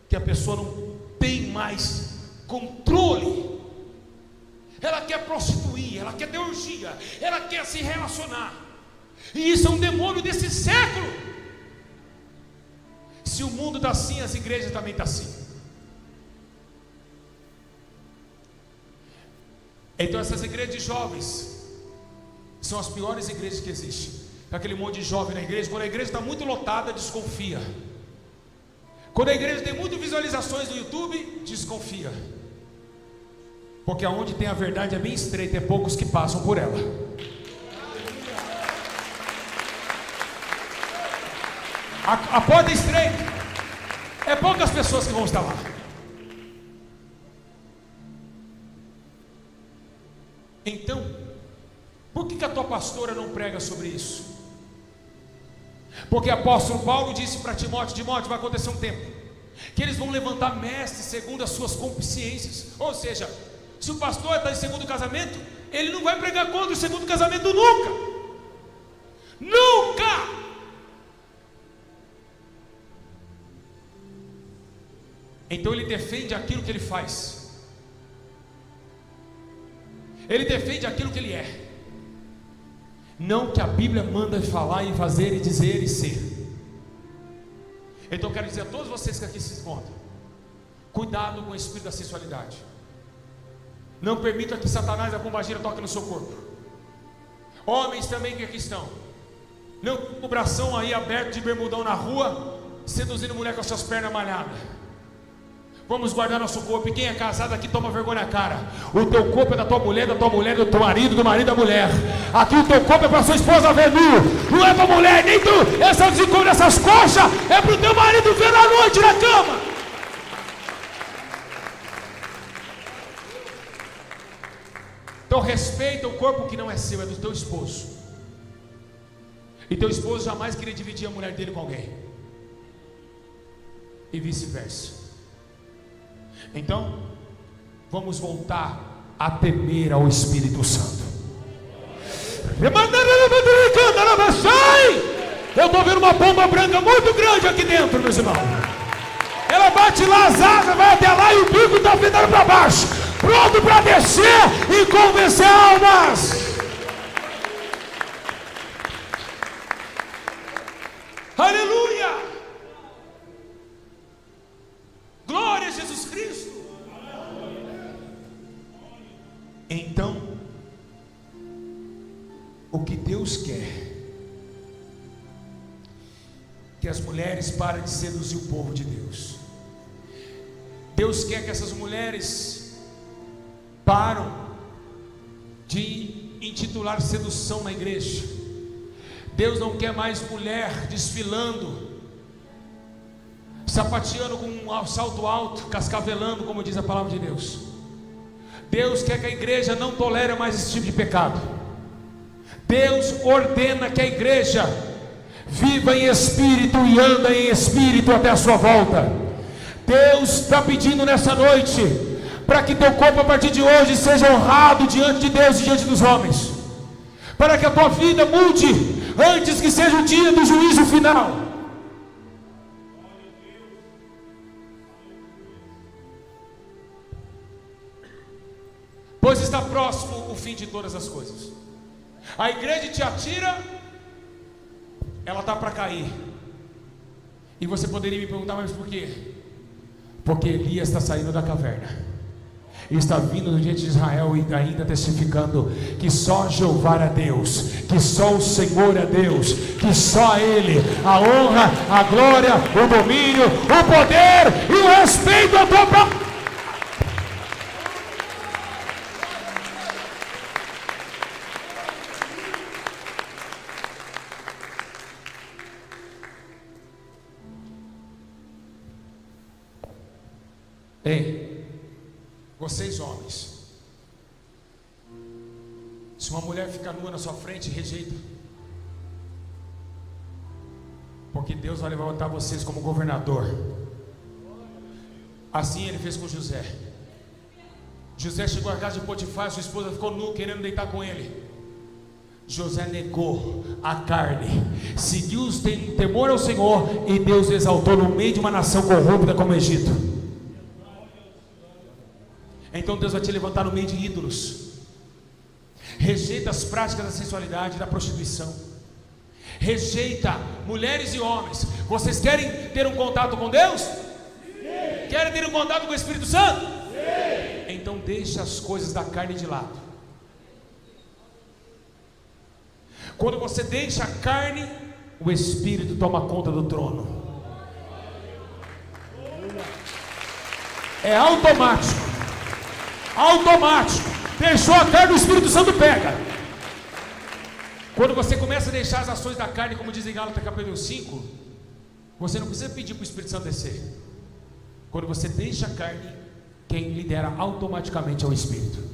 que a pessoa não tem mais controle. Ela quer prostituir, ela quer ter orgia, ela quer se relacionar. E isso é um demônio desse século. Se o mundo está assim, as igrejas também estão assim. Então essas igrejas de jovens são as piores igrejas que existem. Aquele monte de jovem na igreja, quando a igreja está muito lotada, desconfia. Quando a igreja tem muitas visualizações no YouTube, desconfia. Porque aonde tem a verdade é bem estreita, é poucos que passam por ela. A porta é estreita, é poucas pessoas que vão estar lá. Então, por que a tua pastora não prega sobre isso? Porque o apóstolo Paulo disse para Timóteo: Timóteo, vai acontecer um tempo que eles vão levantar mestres segundo as suas consciências. Ou seja, se o pastor está em segundo casamento, ele não vai pregar contra o segundo casamento nunca. Nunca! Então ele defende aquilo que ele faz. Ele defende aquilo que ele é. Não que a Bíblia manda falar e fazer e dizer e ser. Então eu quero dizer a todos vocês que aqui se encontram: cuidado com o espírito da sensualidade. Não permita que Satanás, a pombagira, toque no seu corpo. Homens também que aqui estão, não com o bração aí aberto de bermudão na rua, seduzindo mulher com as suas pernas malhadas. Vamos guardar nosso corpo. E quem é casado aqui toma vergonha na cara. O teu corpo é da tua mulher, do teu marido, do marido da mulher. Aqui o teu corpo é para sua esposa ver nu. Não é para mulher, nem tu. Essa desencontro dessas coxas é para o teu marido ver à noite na cama. Então respeita o corpo que não é seu, é do teu esposo. E teu esposo jamais queria dividir a mulher dele com alguém. E vice-versa. Então, vamos voltar a temer ao Espírito Santo. Eu estou vendo uma pomba branca muito grande aqui dentro, meus irmãos. Ela bate lá as asas, vai até lá e o bico está fedendo para baixo, pronto para descer e convencer almas. Aleluia! Glória a Jesus Cristo. Então, o que Deus quer, que as mulheres parem de seduzir o povo de Deus. Deus quer que essas mulheres param de intitular sedução na igreja. Deus não quer mais mulher desfilando, sapateando com um salto alto, cascavelando, como diz a palavra de Deus. Deus quer que a igreja não tolere mais esse tipo de pecado. Deus ordena que a igreja viva em espírito e anda em espírito até a sua volta. Deus está pedindo nessa noite para que teu corpo a partir de hoje seja honrado diante de Deus e diante dos homens, para que a tua vida mude antes que seja o dia do juízo final. Pois está próximo o fim de todas as coisas. A igreja de Tiatira, ela está para cair. E você poderia me perguntar, mas por quê? Porque Elias está saindo da caverna e está vindo diante de Israel e ainda testificando que só Jeová é Deus, que só o Senhor é Deus, que só Ele, a honra, a glória, o domínio, o poder e o respeito a tua própria. Ei, vocês homens, se uma mulher ficar nua na sua frente, rejeita, porque Deus vai levantar vocês como governador. Assim Ele fez com José. José chegou à casa de Potifar, sua esposa ficou nua querendo deitar com ele. José negou a carne, seguiu o temor ao Senhor, e Deus o exaltou no meio de uma nação corrupta como o Egito. Então Deus vai te levantar no meio de ídolos. Rejeita as práticas da sensualidade e da prostituição. Rejeita, mulheres e homens. Vocês querem ter um contato com Deus? Sim. Querem ter um contato com o Espírito Santo? Sim. Então deixa as coisas da carne de lado. Quando você deixa a carne, o Espírito toma conta do trono. É automático. Automático. Deixou a carne, o Espírito Santo pega. Quando você começa a deixar as ações da carne, como diz em Gálatas capítulo 5, você não precisa pedir para o Espírito Santo descer. Quando você deixa a carne, quem lidera automaticamente é o Espírito.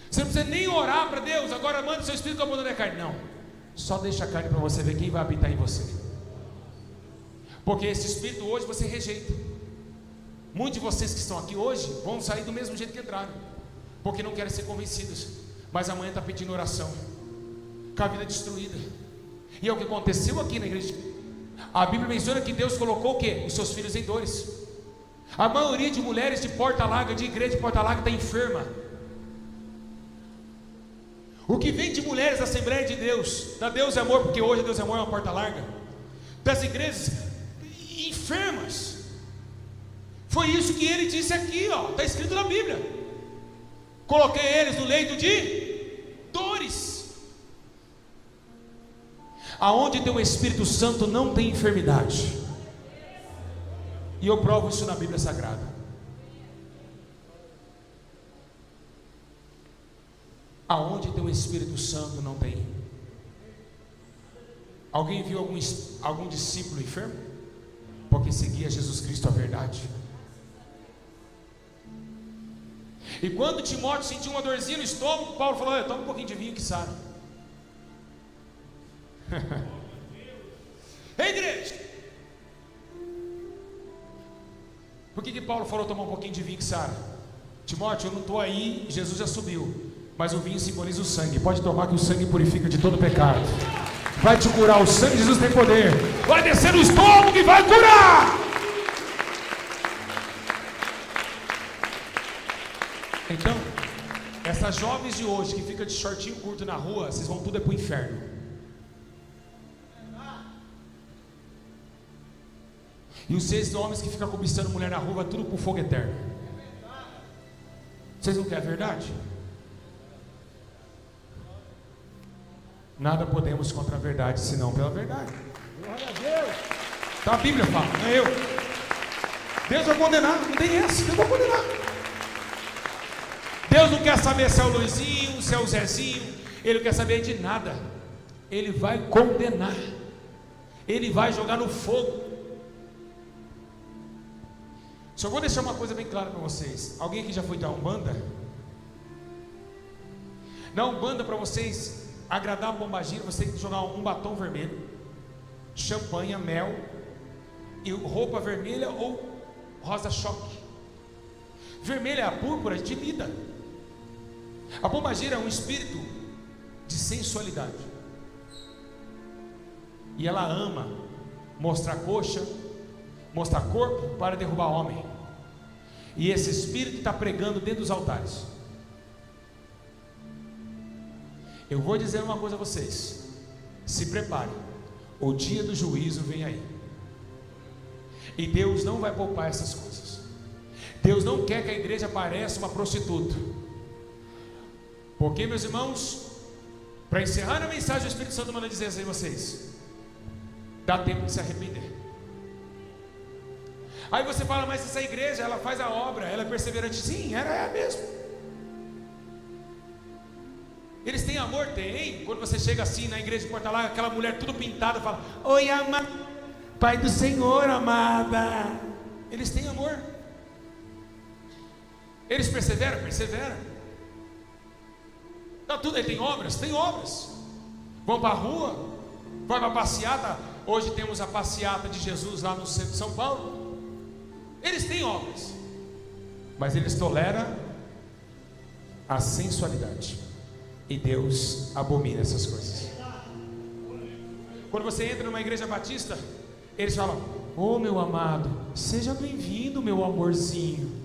Você não precisa nem orar para Deus, agora manda o seu Espírito abandonar a carne. Não, só deixa a carne para você ver quem vai habitar em você. Porque esse Espírito hoje você rejeita. Muitos de vocês que estão aqui hoje vão sair do mesmo jeito que entraram, porque não querem ser convencidos. Mas amanhã está pedindo oração, com a vida destruída. E é o que aconteceu aqui na igreja. A Bíblia menciona que Deus colocou o quê? Os seus filhos em dores. A maioria de mulheres de Porta Larga, de igreja de Porta Larga, está enferma. O que vem de mulheres da Assembleia de Deus, da Deus é Amor, porque hoje Deus é Amor é uma porta larga, das igrejas enfermas. Foi isso que ele disse aqui, ó, está escrito na Bíblia. Coloquei eles no leito de dores. Aonde tem o Espírito Santo não tem enfermidade. E eu provo isso na Bíblia Sagrada. Aonde tem o Espírito Santo não tem. Alguém viu algum discípulo enfermo? Porque seguia Jesus Cristo a verdade. E quando Timóteo sentiu uma dorzinha no estômago, Paulo falou: toma um pouquinho de vinho que sara. Ei, igreja, por que Paulo falou tomar um pouquinho de vinho que sara? Timóteo, eu não estou aí, Jesus já subiu, mas o vinho simboliza o sangue. Pode tomar que o sangue purifica de todo pecado. Vai te curar, o sangue de Jesus tem poder. Vai descer no estômago e vai curar. Então, essas jovens de hoje que ficam de shortinho curto na rua, vocês vão tudo é para o inferno. E os 6 homens que ficam cobiçando mulher na rua, vai tudo para o fogo eterno. Vocês não querem a verdade? Nada podemos contra a verdade, senão pela verdade. Glória a Deus. Então a Bíblia fala, não é eu. Deus vai condenar, não tem essa, Deus vai condenar. Deus não quer saber se é o Luizinho, se é o Zezinho, Ele não quer saber de nada. Ele vai condenar, Ele vai jogar no fogo. Só vou deixar uma coisa bem clara para vocês. Alguém aqui já foi da Umbanda? Na Umbanda, para vocês agradar a pombagira, você tem que jogar um batom vermelho, champanhe, mel e roupa vermelha ou rosa choque. Vermelha é a púrpura de lida. A pombagira é um espírito de sensualidade, e ela ama mostrar coxa, mostrar corpo para derrubar homem. E esse espírito está pregando dentro dos altares. Eu vou dizer uma coisa a vocês: se preparem, o dia do juízo vem aí. E Deus não vai poupar essas coisas. Deus não quer que a igreja pareça uma prostituta. Porque, meus irmãos, para encerrar a mensagem, o Espírito Santo manda dizer assim a vocês: dá tempo de se arrepender. Aí você fala: mas essa igreja, ela faz a obra, ela é perseverante. Sim, é mesmo. Eles têm amor? Tem. Quando você chega assim na igreja de Porta Larga, aquela mulher tudo pintada fala: oi, amada, Pai do Senhor, amada. Eles têm amor. Eles perseveram? Perseveram. Não, tudo, ele tem obras? Tem obras. Vão para a rua, vai para a passeata. Hoje temos a passeata de Jesus lá no centro de São Paulo. Eles têm obras, mas eles toleram a sensualidade. E Deus abomina essas coisas. Quando você entra numa igreja batista, eles falam: "Oh, meu amado, seja bem-vindo, meu amorzinho."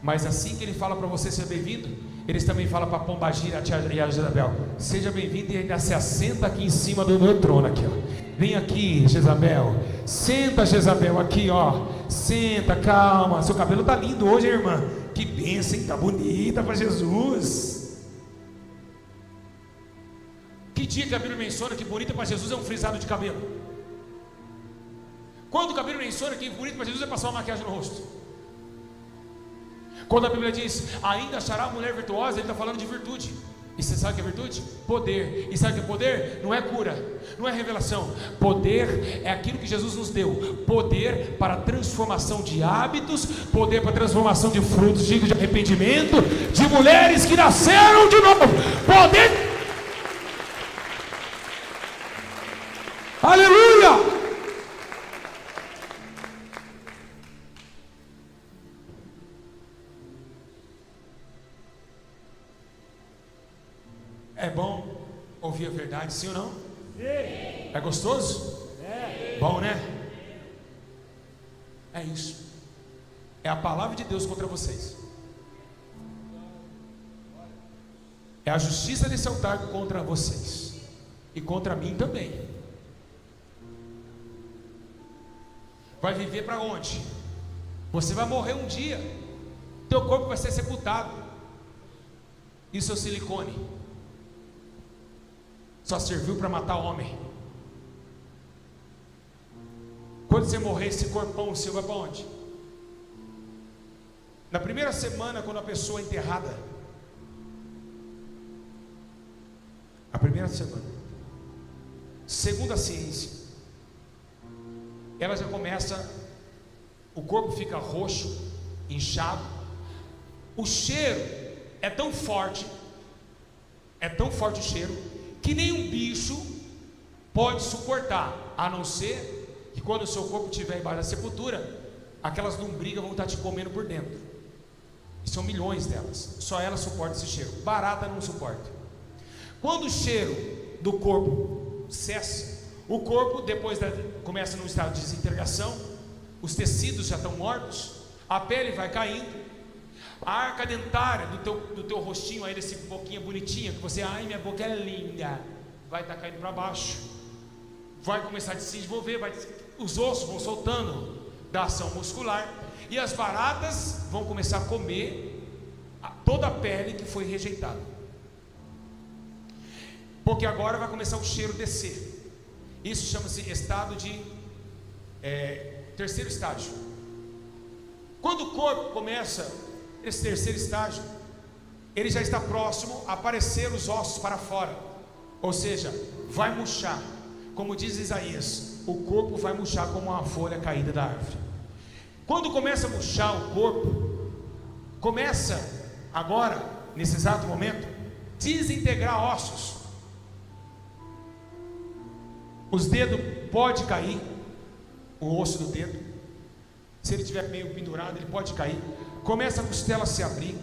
Mas assim que ele fala para você ser bem-vindo, eles também falam para Pombagira e a Jezabel: "Seja bem-vindo e ainda se assenta aqui em cima do meu trono aqui, ó. Vem aqui, Jezabel. Senta, Jezabel, aqui, ó. Senta, calma. Seu cabelo tá lindo hoje, irmã. Que bênção, hein? Tá bonita para Jesus." Que dia que a Bíblia menciona que bonita para Jesus é um frisado de cabelo? Quando a Bíblia menciona que bonito para Jesus é passar uma maquiagem no rosto? Quando a Bíblia diz: "Ainda achará a mulher virtuosa", ele está falando de virtude. E você sabe o que é virtude? Poder. E sabe o que é poder? Não é cura, não é revelação. Poder é aquilo que Jesus nos deu. Poder para transformação de hábitos, poder para transformação de frutos dignos de arrependimento, de mulheres que nasceram de novo. Poder. Aleluia! É bom ouvir a verdade, sim ou não? Sim. É gostoso? É. Bom, né? É isso. É a palavra de Deus contra vocês. É a justiça desse altar contra vocês. E contra mim também. Vai viver para onde? Você vai morrer um dia. Teu corpo vai ser sepultado. E seu silicone só serviu para matar homem. Quando você morrer, esse corpão seu vai para onde? Na primeira semana, quando a pessoa é enterrada, a primeira semana, segundo a ciência, ela já começa, o corpo fica roxo, inchado, o cheiro é tão forte o cheiro, que nenhum bicho pode suportar, a não ser que quando o seu corpo estiver embaixo da sepultura, aquelas lombrigas vão estar te comendo por dentro. E são milhões delas, só elas suportam esse cheiro. Barata não suporta. Quando o cheiro do corpo cessa, o corpo depois começa num estado de desintegração, os tecidos já estão mortos, a pele vai caindo, a arca dentária do teu rostinho aí, desse boquinha bonitinha, que você, ai, minha boca é linda, vai estar caindo para baixo, vai começar a se desenvolver, os ossos vão soltando da ação muscular, e as baratas vão começar a comer toda a pele que foi rejeitada, porque agora vai começar o cheiro descer. Isso chama-se estado de terceiro estágio. Quando o corpo começa esse terceiro estágio, ele já está próximo a aparecer os ossos para fora, ou seja, vai murchar. Como diz Isaías, o corpo vai murchar como uma folha caída da árvore. Quando começa a murchar o corpo, começa agora, nesse exato momento, desintegrar ossos. Os dedos pode cair, o osso do dedo, se ele estiver meio pendurado, ele pode cair. Começa a costela se abrir,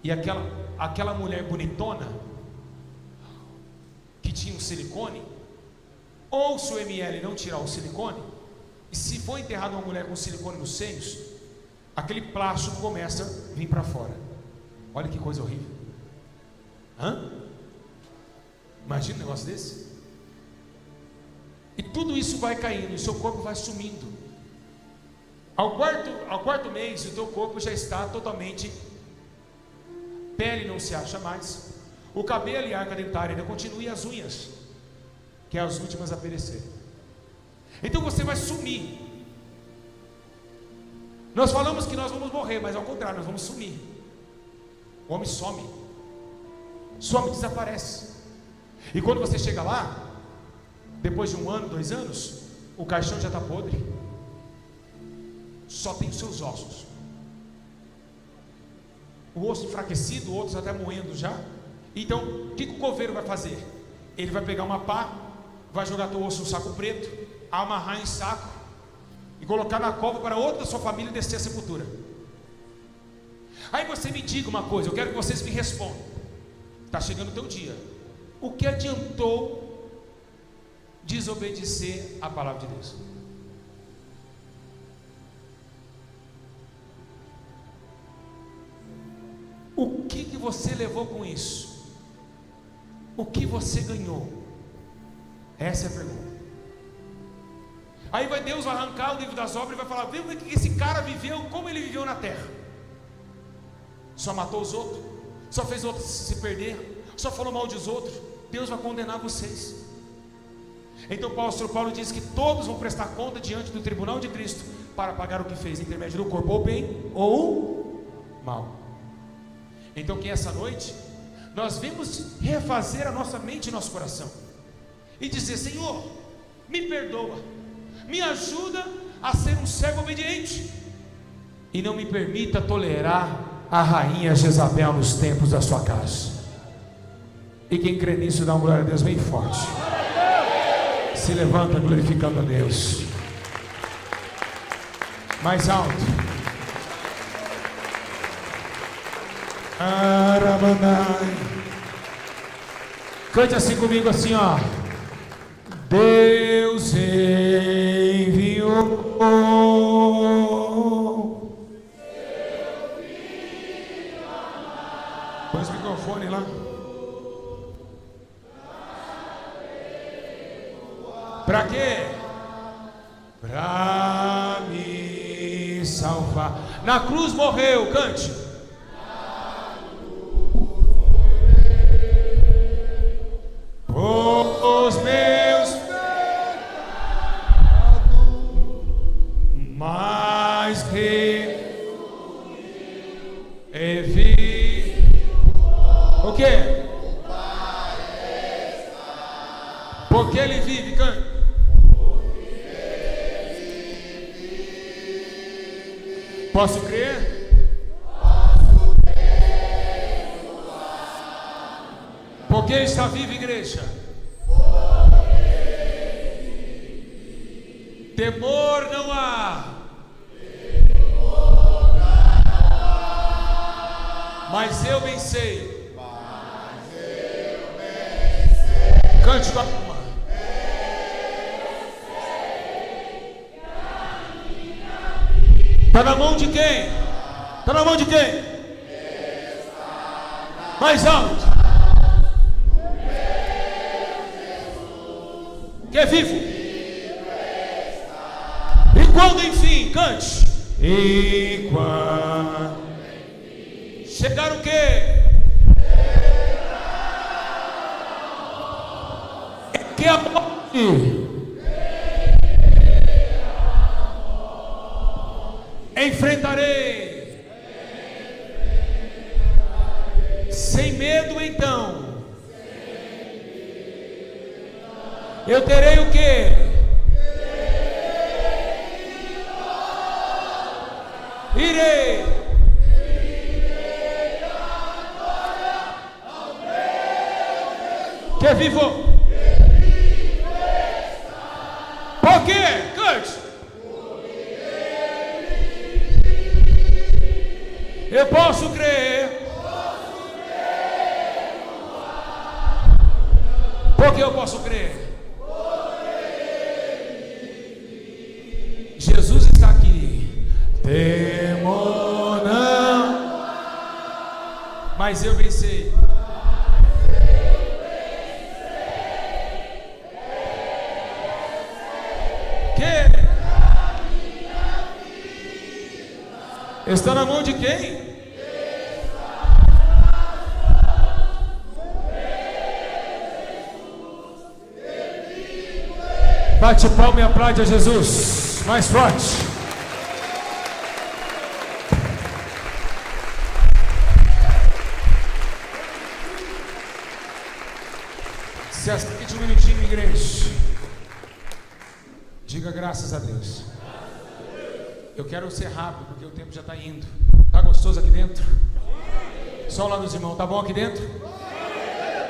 e aquela mulher bonitona que tinha um silicone, ou se o ML não tirar o silicone, e se for enterrada uma mulher com silicone nos seios, aquele plástico começa a vir para fora. Olha que coisa horrível. Imagina um negócio desse. E tudo isso vai caindo, e seu corpo vai sumindo. Ao quarto mês, o teu corpo já está totalmente, pele não se acha mais, o cabelo e a arca dentária ainda continua, e as unhas, que é as últimas a perecer. Então você vai sumir. Nós falamos que nós vamos morrer, mas ao contrário, nós vamos sumir. O homem some, desaparece. E quando você chega lá, depois de 1 ano, 2 anos, o caixão já está podre. Só tem os seus ossos, o osso enfraquecido, outros até moendo já. Então, o que o coveiro vai fazer? Ele vai pegar uma pá, vai jogar teu osso no saco preto, amarrar em saco e colocar na cova para outra da sua família descer a sepultura. Aí você me diga uma coisa, eu quero que vocês me respondam. Está chegando o teu dia. O que adiantou desobedecer a palavra de Deus? O que você levou com isso? O que você ganhou? Essa é a pergunta. Aí Deus vai arrancar o livro das obras e vai falar: vê o que esse cara viveu, como ele viveu na terra. Só matou os outros, só fez outros se perder, só falou mal dos outros. Deus vai condenar vocês. Então o apóstolo Paulo diz que todos vão prestar conta diante do tribunal de Cristo para pagar o que fez, intermédio do corpo, ou bem ou mal. Então que essa noite nós vamos refazer a nossa mente e nosso coração e dizer: Senhor, me perdoa, me ajuda a ser um servo obediente, e não me permita tolerar a rainha Jezabel nos tempos da sua casa. E quem crê nisso dá uma glória a Deus bem forte. Se levanta glorificando a Deus. Mais alto. Arabandai. Cante assim comigo, assim, ó. Deus enviou. Põe esse microfone lá. Para quê? Para me salvar. Na cruz morreu, cante. Os meus pecados, mais que o quê? Porque ele vive, cante. Posso crer? Porque ele está vivo, igreja. Temor não há. Mas eu bem sei. Cante com a alma. Está na mão de quem? Está na mão de quem? Mais alto. Que é vivo. E quando enfim, cante. E quando chegar o quê? Que a morte enfrentarei sem medo. Então eu terei o quê? Irei. Que é vivo. Por quê? Cante. Eu posso crer. Por que eu posso crer? Jesus está aqui. Temor não, mas eu venci. Que está na mão de quem? Bate palma e aplaude a Jesus. Mais forte. Se aceite um minutinho, igreja. Diga graças a Deus. Eu quero ser rápido, porque o tempo já está indo. Está gostoso aqui dentro? Só lá dos irmãos, tá bom aqui dentro?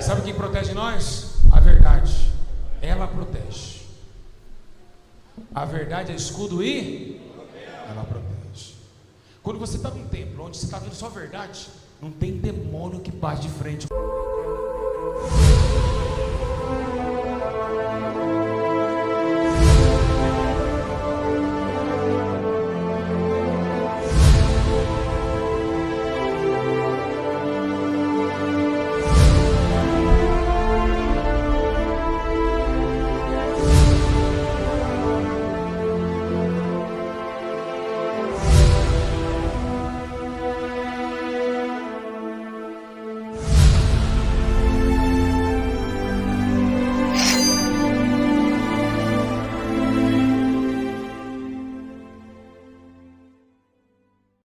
Sabe quem protege nós? A verdade. Ela protege. A verdade é escudo e ela protege. Quando você está num templo onde você está vendo só a verdade, não tem demônio que bate de frente.